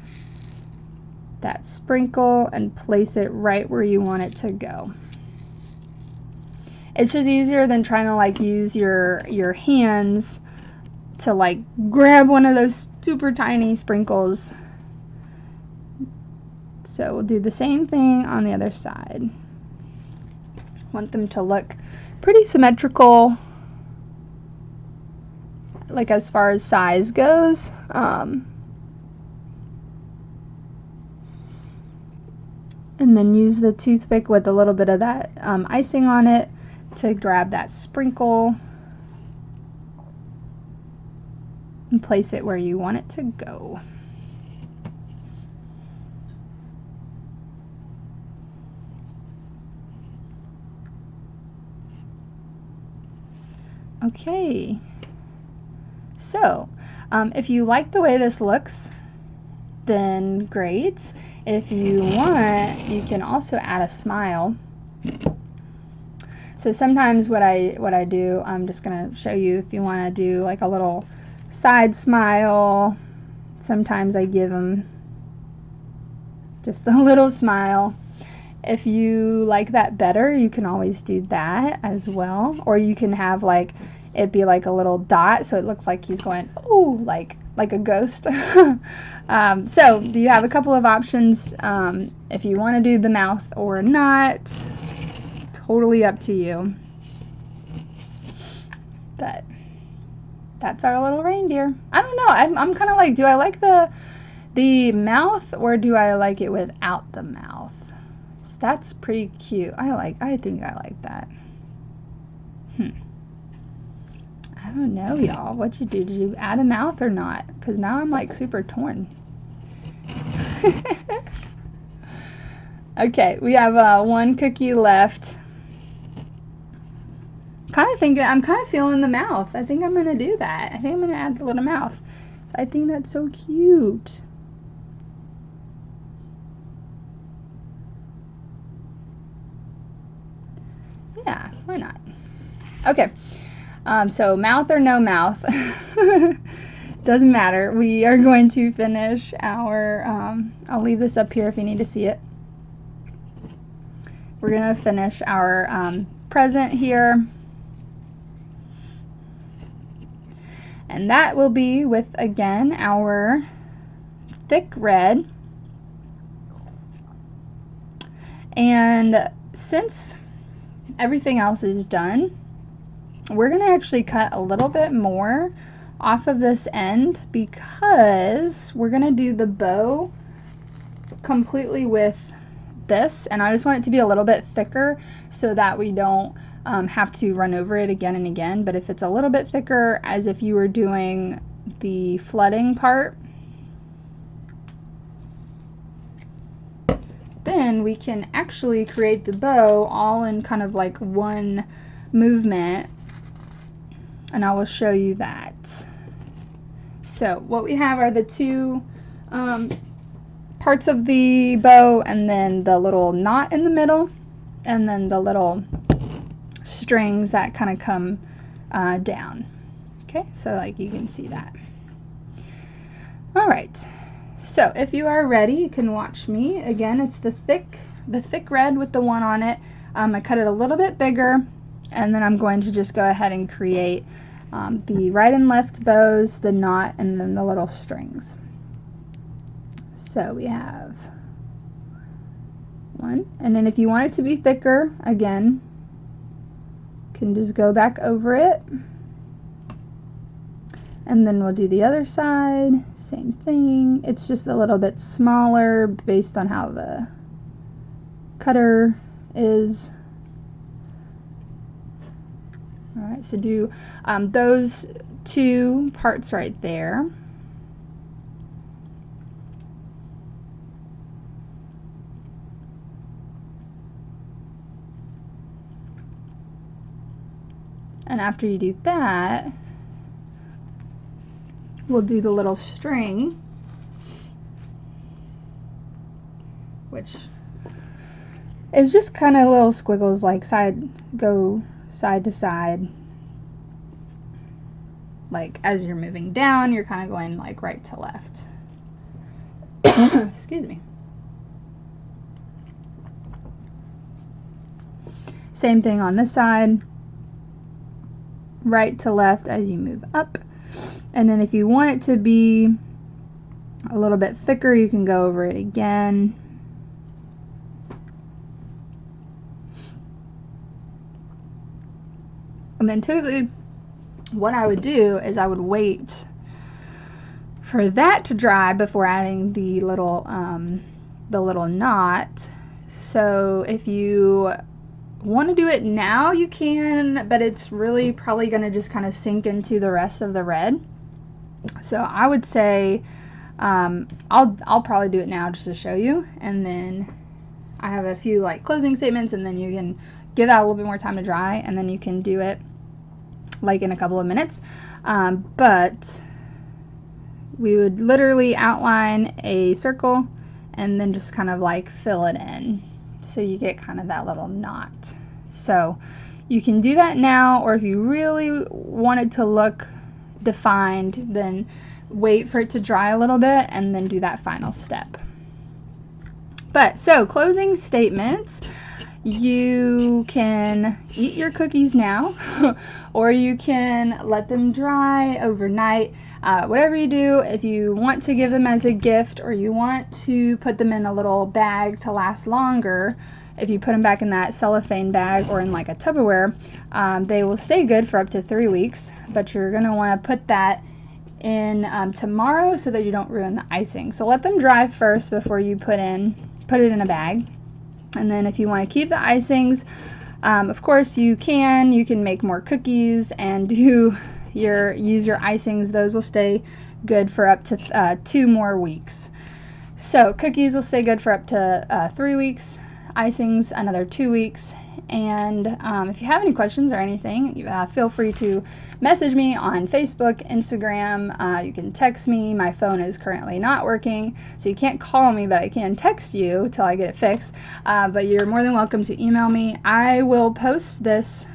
that sprinkle and place it right where you want it to go. It's just easier than trying to like use your hands to like grab one of those super tiny sprinkles. So we'll do the same thing on the other side. Want them to look pretty symmetrical, like as far as size goes. And then use the toothpick with a little bit of that icing on it to grab that sprinkle and place it where you want it to go. Okay, so if you like the way this looks, then great. If you want, you can also add a smile. So sometimes what I do, I'm just going to show you, if you want to do like a little side smile, sometimes I give them just a little smile. If you like that better, you can always do that as well. Or you can have like it be like a little dot, so it looks like he's going, ooh, like a ghost. So you have a couple of options if you want to do the mouth or not. Totally up to you. But that's our little reindeer. I don't know. I'm kind of like, do I like the mouth, or do I like it without the mouth? So that's pretty cute. I think I like that. I don't know, y'all. What'd you do? Did you add a mouth or not? Because now I'm like super torn. Okay, we have one cookie left. I'm kind of feeling the mouth. I think I'm going to do that. I think I'm going to add the little mouth. So I think that's so cute. Yeah, why not? Okay, so mouth or no mouth, doesn't matter. We are going to finish our, I'll leave this up here if you need to see it. We're going to finish our present here. And that will be with, again, our thick red. And since everything else is done, we're going to actually cut a little bit more off of this end because we're going to do the bow completely with this, and I just want it to be a little bit thicker so that we don't have to run over it again and again. But if it's a little bit thicker, as if you were doing the flooding part, then we can actually create the bow all in kind of like one movement, and I will show you that. So what we have are the two parts of the bow, and then the little knot in the middle, and then the little strings that kind of come down. Okay, so like you can see that. All right, so if you are ready, you can watch me. Again, it's the thick red with the one on it. I cut it a little bit bigger, and then I'm going to just go ahead and create the right and left bows, the knot, and then the little strings. So we have one, and then if you want it to be thicker, again, you can just go back over it, and then we'll do the other side, same thing. It's just a little bit smaller based on how the cutter is. All right, so do those two parts right there. And after you do that, we'll do the little string, which is just kind of little squiggles, like go side to side. Like as you're moving down, you're kind of going like right to left. Excuse me. Same thing on this side. Right to left as you move up. And then if you want it to be a little bit thicker, you can go over it again. And then typically what I would do is I would wait for that to dry before adding the little knot. So if you want to do it now, you can, but it's really probably going to just kind of sink into the rest of the red. So I would say I'll probably do it now just to show you, and then I have a few like closing statements, and then you can give that a little bit more time to dry, and then you can do it like in a couple of minutes. But we would literally outline a circle and then just kind of like fill it in, so you get kind of that little knot. So you can do that now, or if you really wanted to look defined, then wait for it to dry a little bit and then do that final step. But so closing statements, you can eat your cookies now or you can let them dry overnight. Whatever you do, if you want to give them as a gift or you want to put them in a little bag to last longer, if you put them back in that cellophane bag or in like a Tupperware, they will stay good for up to 3 weeks, but you're going to want to put that in tomorrow so that you don't ruin the icing. So let them dry first before you put it in a bag. And then if you want to keep the icings, of course you can make more cookies and use your icings. Those will stay good for up to 2 more weeks. So cookies will stay good for up to 3 weeks, icings another 2 weeks, And if you have any questions or anything, feel free to message me on Facebook, Instagram. You can text me. My phone is currently not working, so you can't call me, but I can text you till I get it fixed. But you're more than welcome to email me. I will post this,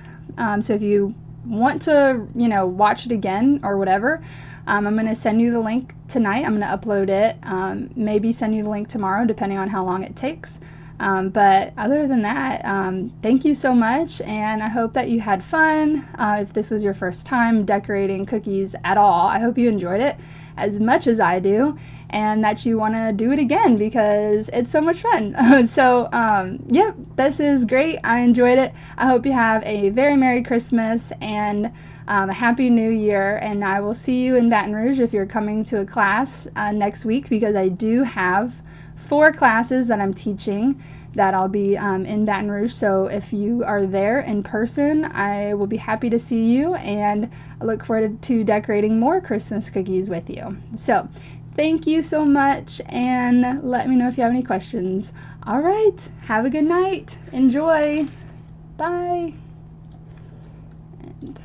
so if you want to, watch it again or whatever, I'm going to send you the link tonight. I'm going to upload it, maybe send you the link tomorrow, depending on how long it takes. But other than that, thank you so much, and I hope that you had fun. If this was your first time decorating cookies at all, I hope you enjoyed it as much as I do, and that you want to do it again because it's so much fun. So, yep, this is great. I enjoyed it. I hope you have a very Merry Christmas and a Happy New Year, and I will see you in Baton Rouge if you're coming to a class next week, because I do have 4 classes that I'm teaching that I'll be in Baton Rouge. So if you are there in person, I will be happy to see you, and I look forward to decorating more Christmas cookies with you. So thank you so much, and let me know if you have any questions. All right, have a good night. Enjoy. Bye. And